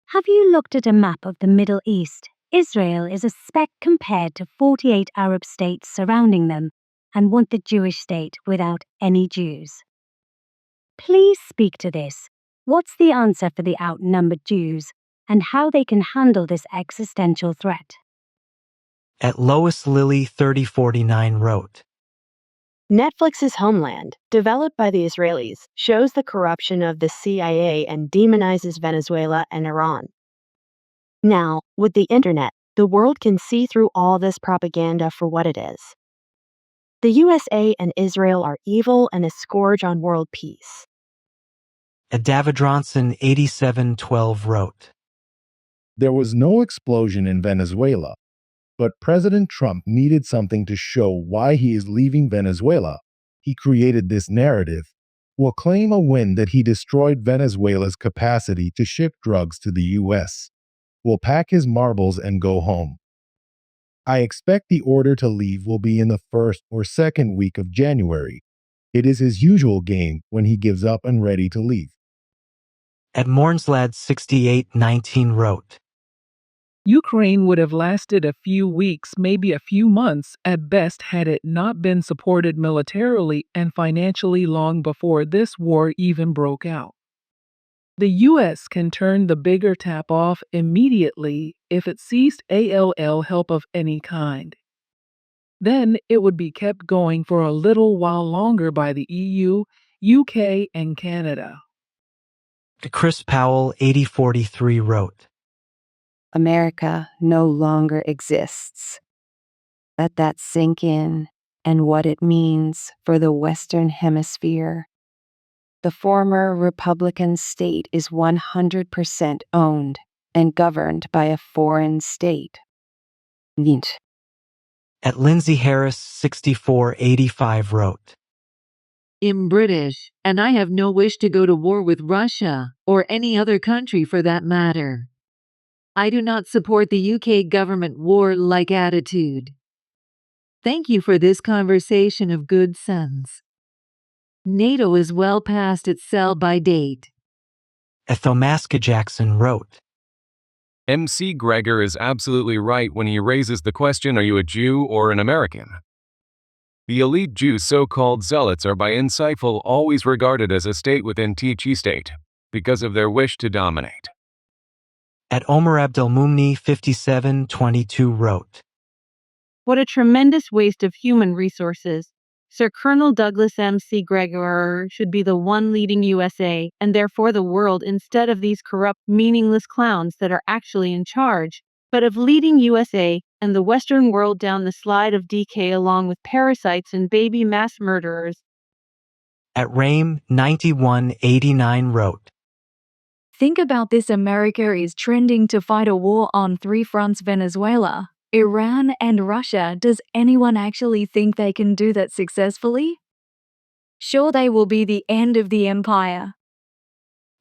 Have you looked at a map of the Middle East? Israel is a speck compared to 48 Arab states surrounding them and want the Jewish state without any Jews. Please speak to this. What's the answer for the outnumbered Jews and how they can handle this existential threat? At Lois Lily 3049 wrote, Netflix's Homeland, developed by the Israelis, shows the corruption of the CIA and demonizes Venezuela and Iran. Now, with the internet, the world can see through all this propaganda for what it is. The USA and Israel are evil and a scourge on world peace. At Davidronson 8712 wrote, There was no explosion in Venezuela, but President Trump needed something to show why he is leaving Venezuela. He created this narrative, will claim a win that he destroyed Venezuela's capacity to ship drugs to the U.S., will pack his marbles and go home. I expect the order to leave will be in the first or second week of January. It is his usual game when he gives up and ready to leave. At Mornslad 6819 wrote, Ukraine would have lasted a few weeks, maybe a few months at best, had it not been supported militarily and financially long before this war even broke out. The U.S. can turn the bigger tap off immediately if it ceased ALL help of any kind. Then it would be kept going for a little while longer by the EU, UK, and Canada. Chris Powell 8043 wrote, America no longer exists. Let that sink in and what it means for the Western Hemisphere. The former Republican state is 100% owned and governed by a foreign state. Neat. At Lindsay Harris 6485 wrote, I'm British, and I have no wish to go to war with Russia, or any other country for that matter. I do not support the UK government war-like attitude. Thank you for this conversation of good sense. NATO is well past its sell-by date. Ethomaska Jackson wrote, MC Gregor is absolutely right when he raises the question, are you a Jew or an American? The elite Jew so-called zealots are by insightful always regarded as a state within TG state, because of their wish to dominate. At Omar Abdelmoumni 5722 wrote, What a tremendous waste of human resources. Sir Colonel Douglas Macgregor should be the one leading USA and therefore the world instead of these corrupt, meaningless clowns that are actually in charge, but of leading USA and the Western world down the slide of decay along with parasites and baby mass murderers. At Rame 9189 wrote, Think about this. America is trending to fight a war on three fronts: Venezuela, Iran, and Russia. Does anyone actually think they can do that successfully? Sure, they will be the end of the empire.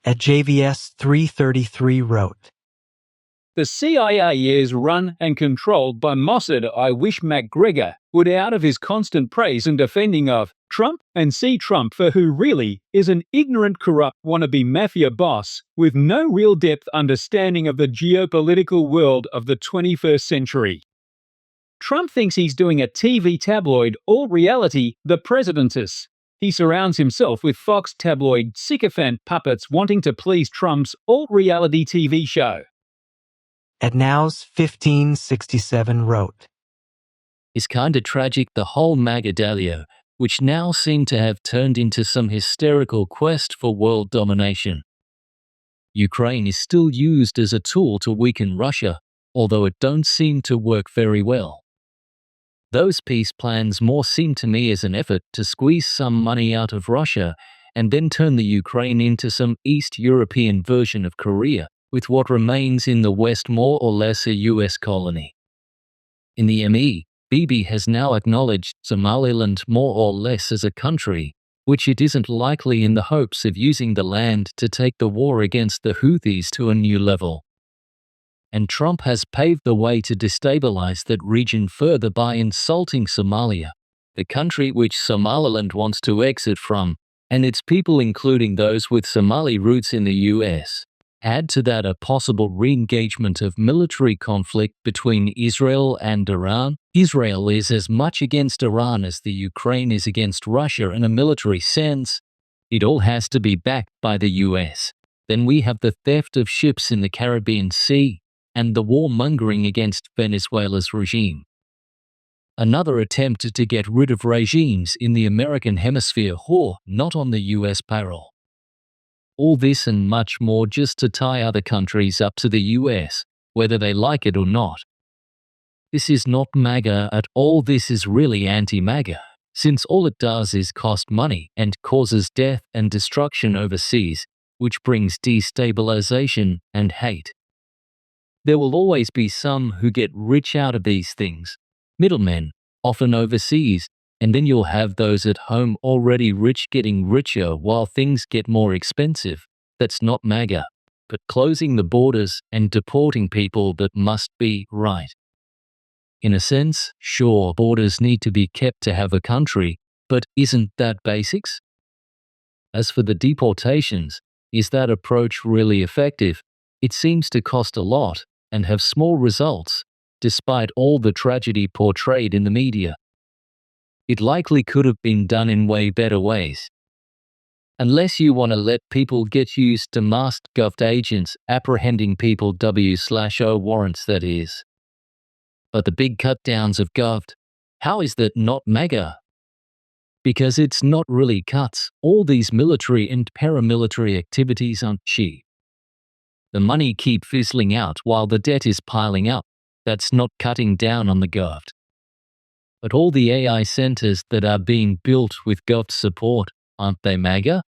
At JVS 333 wrote, The CIA is run and controlled by Mossad. I wish Macgregor would, out of his constant praise and defending of Trump and see Trump for who really is an ignorant, corrupt wannabe mafia boss with no real depth understanding of the geopolitical world of the 21st century. Trump thinks he's doing a TV tabloid, all reality, The Presidentus. He surrounds himself with Fox tabloid sycophant puppets wanting to please Trump's all-reality TV show. At Now's 1567 wrote, It's kinda tragic the whole Magadelio, which now seem to have turned into some hysterical quest for world domination. Ukraine is still used as a tool to weaken Russia, although it don't seem to work very well. Those peace plans more seem to me as an effort to squeeze some money out of Russia and then turn the Ukraine into some East European version of Korea, with what remains in the West more or less a US colony. In the ME, Bibi has now acknowledged Somaliland more or less as a country, which it isn't likely in the hopes of using the land to take the war against the Houthis to a new level. And Trump has paved the way to destabilize that region further by insulting Somalia, the country which Somaliland wants to exit from, and its people including those with Somali roots in the US. Add to that a possible re-engagement of military conflict between Israel and Iran. Israel is as much against Iran as the Ukraine is against Russia in a military sense. It all has to be backed by the US. Then we have the theft of ships in the Caribbean Sea and the warmongering against Venezuela's regime. Another attempt to get rid of regimes in the American hemisphere who not on the US payroll. All this and much more just to tie other countries up to the US, whether they like it or not. This is not MAGA at all, this is really anti-MAGA, since all it does is cost money and causes death and destruction overseas, which brings destabilization and hate. There will always be some who get rich out of these things, middlemen, often overseas, and then you'll have those at home already rich getting richer while things get more expensive. That's not MAGA, but closing the borders and deporting people that must be right. In a sense, sure, borders need to be kept to have a country, but isn't that basics? As for the deportations, is that approach really effective? It seems to cost a lot and have small results, despite all the tragedy portrayed in the media. It likely could have been done in way better ways. Unless you want to let people get used to masked gov agents apprehending people W/O warrants, that is. But the big cutdowns of gov, how is that not MAGA? Because it's not really cuts. All these military and paramilitary activities aren't cheap. The money keep fizzling out while the debt is piling up. That's not cutting down on the gov. But all the AI centers that are being built with gov support, aren't they MAGA?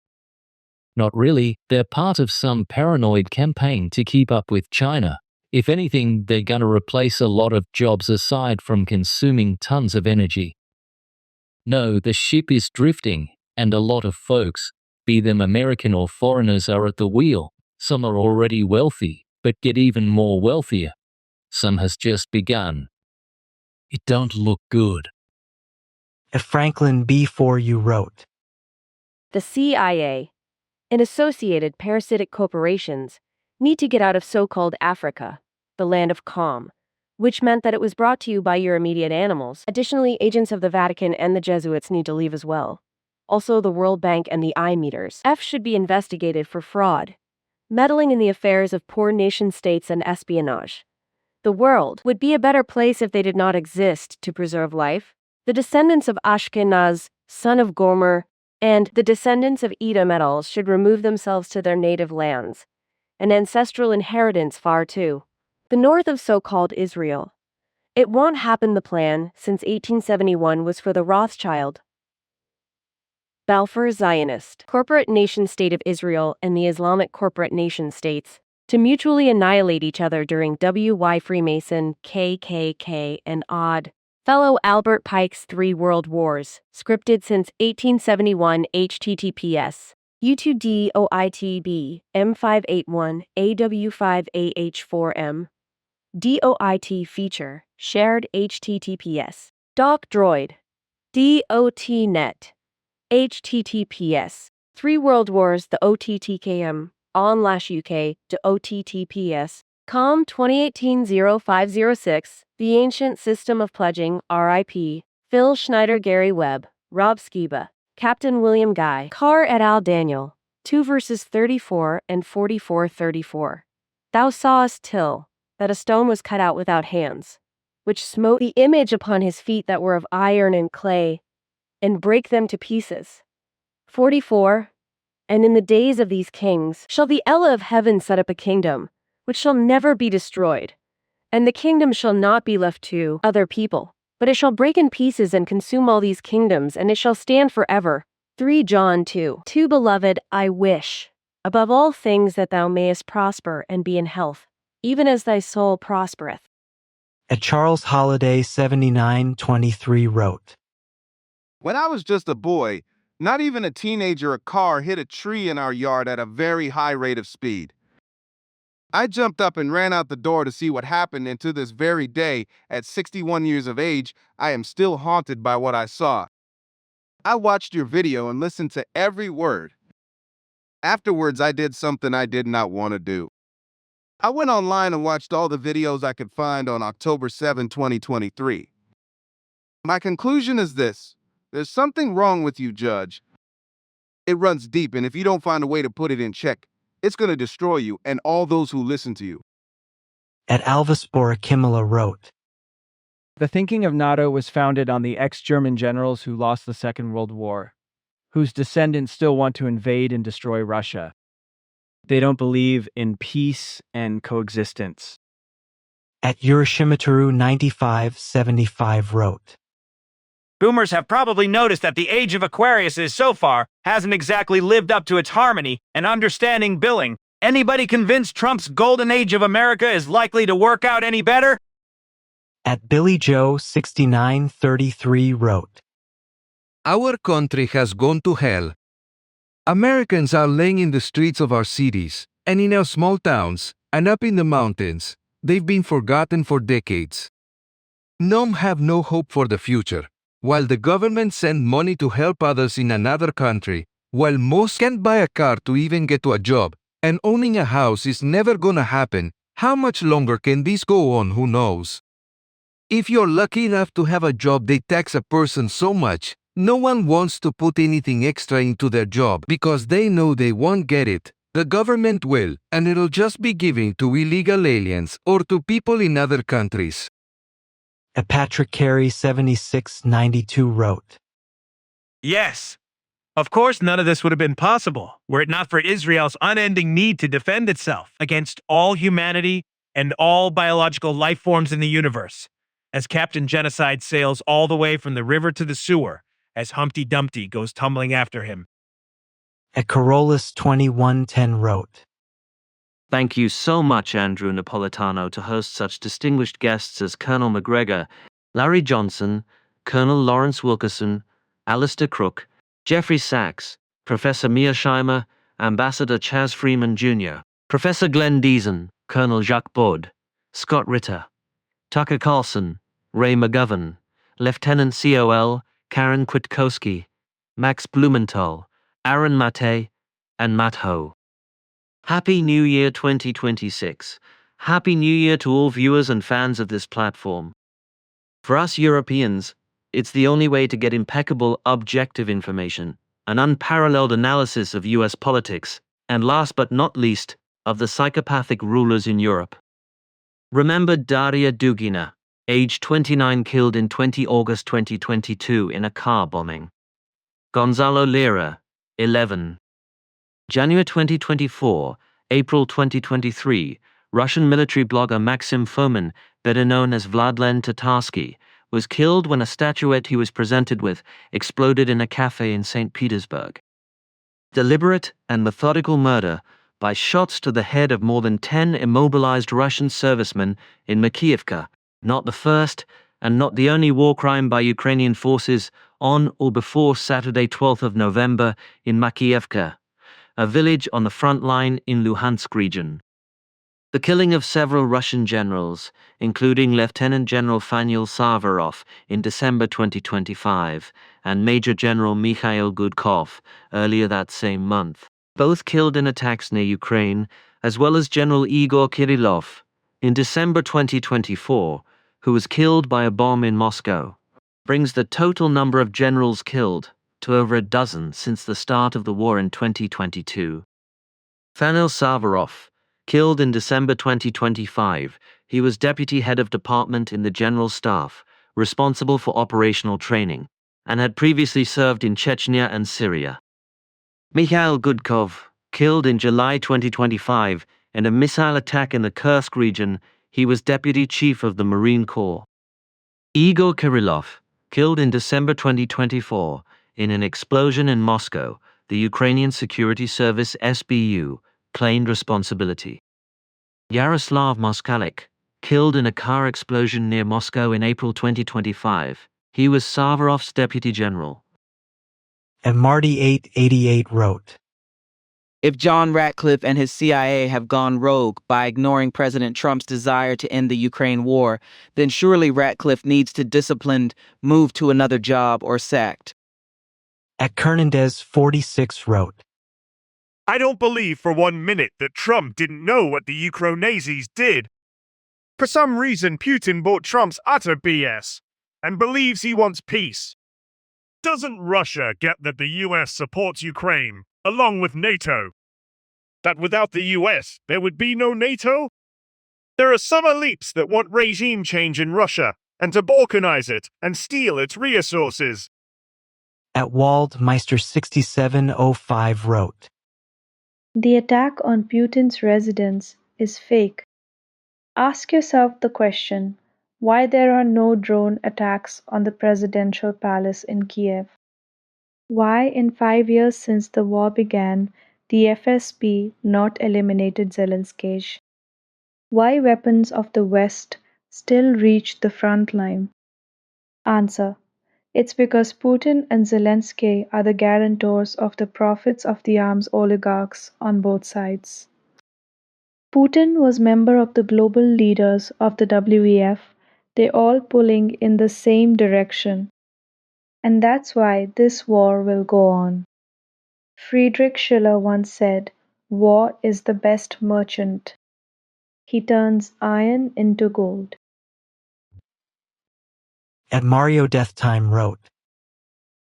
Not really, they're part of some paranoid campaign to keep up with China. If anything, they're gonna replace a lot of jobs aside from consuming tons of energy. No, the ship is drifting, and a lot of folks, be them American or foreigners, are at the wheel. Some are already wealthy, but get even more wealthier. Some has just begun. It don't look good. At Franklin B4U wrote, The CIA and associated parasitic corporations need to get out of so-called Africa, the land of calm, which meant that it was brought to you by your immediate animals. Additionally, agents of the Vatican and the Jesuits need to leave as well. Also, the World Bank and the eye-meters. F should be investigated for fraud, meddling in the affairs of poor nation-states and espionage. The world would be a better place if they did not exist to preserve life. The descendants of Ashkenaz, son of Gomer, and the descendants of Edom et al. Should remove themselves to their native lands, an ancestral inheritance far too. The north of so-called Israel. It won't happen. The plan since 1871 was for the Rothschild, Balfour Zionist, corporate nation-state of Israel and the Islamic corporate nation-states to mutually annihilate each other during W.Y. Freemason, KKK, and Odd Fellow Albert Pike's 3 World Wars, scripted since 1871. HTTPS U2DOITB M581 AW5AH4M DOIT feature shared HTTPS Doc Droid DOTNet https 3 World Wars the OTTKM on/UK to OTTPS COM 2018-0506 The Ancient System of Pledging RIP Phil Schneider Gary Webb Rob Skiba Captain William Guy Carr et al. Daniel 2 verses 34 and 44-34 Thou sawest till that a stone was cut out without hands, which smote the image upon his feet that were of iron and clay, and brake them to pieces. 44 And in the days of these kings shall the Ella of heaven set up a kingdom, which shall never be destroyed, and the kingdom shall not be left to other people, but it shall break in pieces and consume all these kingdoms, and it shall stand forever. 3 John 2 Beloved, I wish, above all things, that thou mayest prosper and be in health, even as thy soul prospereth. At Charles Holliday 7923 wrote, When I was just a boy, not even a teenager, a car hit a tree in our yard at a very high rate of speed. I jumped up and ran out the door to see what happened, and to this very day, at 61 years of age, I am still haunted by what I saw. I watched your video and listened to every word. Afterwards, I did something I did not want to do. I went online and watched all the videos I could find on October 7, 2023. My conclusion is this. There's something wrong with you, Judge. It runs deep, and if you don't find a way to put it in check, it's going to destroy you and all those who listen to you. At Alvaspor Kimela wrote, The thinking of NATO was founded on the ex-German generals who lost the Second World War, whose descendants still want to invade and destroy Russia. They don't believe in peace and coexistence. At Urashimaturu 9575 wrote, Boomers have probably noticed that the age of Aquarius so far hasn't exactly lived up to its harmony and understanding billing. Anybody convinced Trump's golden age of America is likely to work out any better? At Billy Joe 6933 wrote, Our country has gone to hell. Americans are laying in the streets of our cities, and in our small towns, and up in the mountains. They've been forgotten for decades. None have no hope for the future. While the government sends money to help others in another country, while most can't buy a car to even get to a job, and owning a house is never gonna happen, how much longer can this go on? Who knows? If you're lucky enough to have a job, they tax a person so much, no one wants to put anything extra into their job because they know they won't get it. The government will, and it'll just be given to illegal aliens or to people in other countries. At Patrick Carey 7692 wrote, Yes. Of course, none of this would have been possible were it not for Israel's unending need to defend itself against all humanity and all biological life forms in the universe, as Captain Genocide sails all the way from the river to the sewer, as Humpty Dumpty goes tumbling after him. At Carolus 2110 wrote, Thank you so much, Andrew Napolitano, to host such distinguished guests as Colonel Macgregor, Larry Johnson, Colonel Lawrence Wilkerson, Alistair Crook, Jeffrey Sachs, Professor Mearsheimer, Ambassador Chas Freeman Jr., Professor Glenn Deason, Colonel Jacques Baud, Scott Ritter, Tucker Carlson, Ray McGovern, Lieutenant COL, Karen Kwiatkowski, Max Blumenthal, Aaron Mate, and Matt Ho. Happy New Year 2026. Happy New Year to all viewers and fans of this platform. For us Europeans, it's the only way to get impeccable, objective information, an unparalleled analysis of US politics, and last but not least, of the psychopathic rulers in Europe. Remember Daria Dugina, age 29, killed in 20 August 2022 in a car bombing. Gonzalo Lira, 11. January 2024, April 2023, Russian military blogger Maxim Fomin, better known as Vladlen Tatarsky, was killed when a statuette he was presented with exploded in a cafe in St. Petersburg. Deliberate and methodical murder by shots to the head of more than 10 immobilized Russian servicemen in Makiivka, not the first and not the only war crime by Ukrainian forces on or before Saturday 12th of November in Makiivka, a village on the front line in Luhansk region. The killing of several Russian generals, including Lieutenant General Fanyul Savarov in December 2025 and Major General Mikhail Gudkov earlier that same month, both killed in attacks near Ukraine, as well as General Igor Kirillov in December 2024, who was killed by a bomb in Moscow, brings the total number of generals killed to over a dozen since the start of the war in 2022. Fanyul Savarov, killed in December 2025, he was deputy head of department in the General Staff, responsible for operational training, and had previously served in Chechnya and Syria. Mikhail Gudkov, killed in July 2025 in a missile attack in the Kursk region, he was deputy chief of the Marine Corps. Igor Kirillov, killed in December 2024 in an explosion in Moscow, the Ukrainian Security Service SBU claimed responsibility. Yaroslav Moskalik, killed in a car explosion near Moscow in April 2025. He was Savarov's deputy general. And Marty888 wrote, If John Ratcliffe and his CIA have gone rogue by ignoring President Trump's desire to end the Ukraine war, then surely Ratcliffe needs to disciplined, move to another job, or sacked. At Kernandez46 wrote, I don't believe for 1 minute that Trump didn't know what the Ukronazis did. For some reason, Putin bought Trump's utter BS and believes he wants peace. Doesn't Russia get that the US supports Ukraine, along with NATO? That without the US, there would be no NATO? There are some elites that want regime change in Russia and to balkanize it and steal its resources. At Waldmeister6705 wrote, The attack on Putin's residence is fake. Ask yourself the question, why there are no drone attacks on the presidential palace in Kiev? Why, in 5 years since the war began, the FSB not eliminated Zelensky? Why weapons of the West still reach the front line? Answer. It's because Putin and Zelensky are the guarantors of the profits of the arms oligarchs on both sides. Putin was member of the global leaders of the WEF, they all pulling in the same direction. And that's why this war will go on. Friedrich Schiller once said, war is the best merchant. He turns iron into gold. At Mario Deathtime wrote,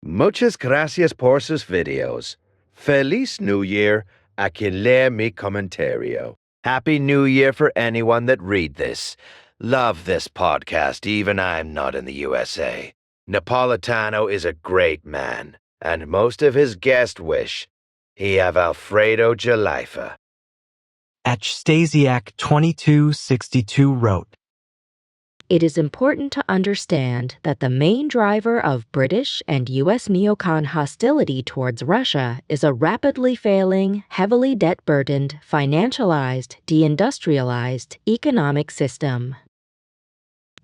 Muchas gracias por sus videos. Feliz New Year. A quien lea mi comentario. Happy New Year for anyone that read this. Love this podcast, even I'm not in the USA. Napolitano is a great man, and most of his guests wish he have Alfredo Jalifa. At Stasiak2262 wrote, It is important to understand that the main driver of British and U.S. neocon hostility towards Russia is a rapidly failing, heavily debt-burdened, financialized, deindustrialized economic system.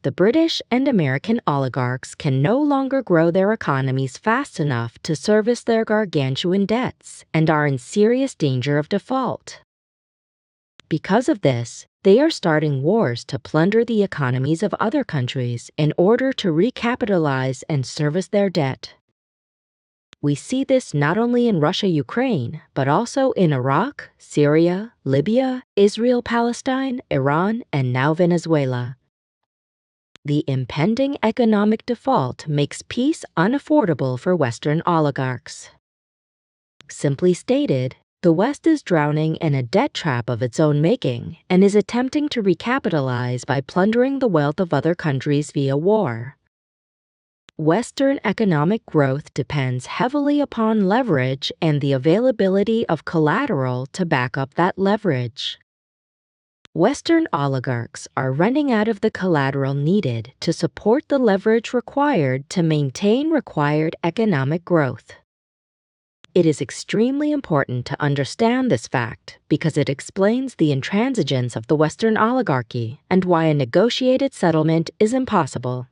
The British and American oligarchs can no longer grow their economies fast enough to service their gargantuan debts and are in serious danger of default. Because of this, they are starting wars to plunder the economies of other countries in order to recapitalize and service their debt. We see this not only in Russia-Ukraine, but also in Iraq, Syria, Libya, Israel-Palestine, Iran, and now Venezuela. The impending economic default makes peace unaffordable for Western oligarchs. Simply stated, the West is drowning in a debt trap of its own making and is attempting to recapitalize by plundering the wealth of other countries via war. Western economic growth depends heavily upon leverage and the availability of collateral to back up that leverage. Western oligarchs are running out of the collateral needed to support the leverage required to maintain required economic growth. It is extremely important to understand this fact because it explains the intransigence of the Western oligarchy and why a negotiated settlement is impossible.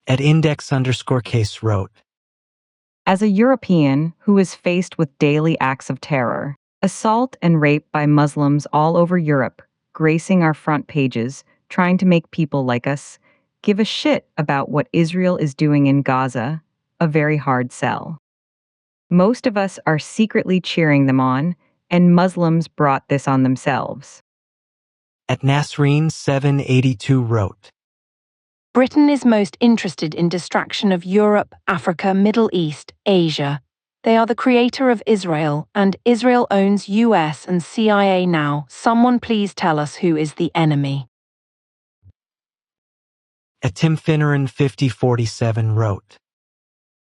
At Index_case wrote, As a European who is faced with daily acts of terror, assault and rape by Muslims all over Europe, gracing our front pages, trying to make people like us give a shit about what Israel is doing in Gaza, a very hard sell. Most of us are secretly cheering them on, and Muslims brought this on themselves. At Nasreen 782 wrote, Britain is most interested in distraction of Europe, Africa, Middle East, Asia. They are the creator of Israel, and Israel owns US and CIA now. Someone please tell us who is the enemy. At Tim Finneran 5047 wrote,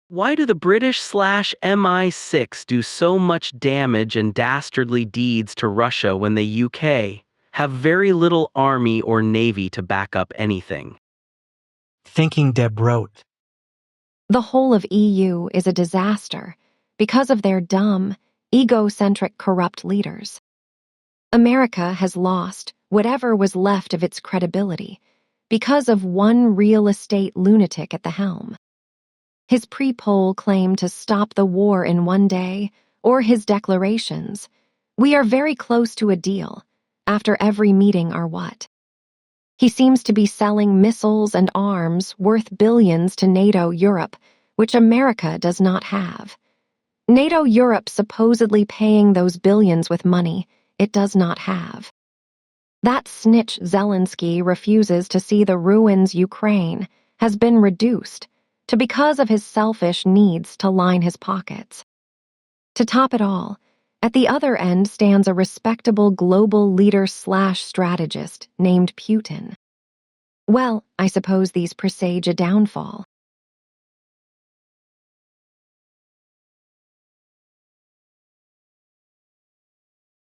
Why do the British/MI6 do so much damage and dastardly deeds to Russia when the UK have very little army or navy to back up anything? Thinking Deb wrote, The whole of EU is a disaster because of their dumb, egocentric, corrupt leaders. America has lost whatever was left of its credibility because of one real estate lunatic at the helm. His pre-poll claim to stop the war in one day, or his declarations, "We are very close to a deal," after every meeting are what? He seems to be selling missiles and arms worth billions to NATO Europe, which America does not have. NATO Europe supposedly paying those billions with money it does not have. That snitch Zelensky refuses to see the ruins Ukraine has been reduced to because of his selfish needs to line his pockets. To top it all, at the other end stands a respectable global leader/strategist named Putin. Well, I suppose these presage a downfall.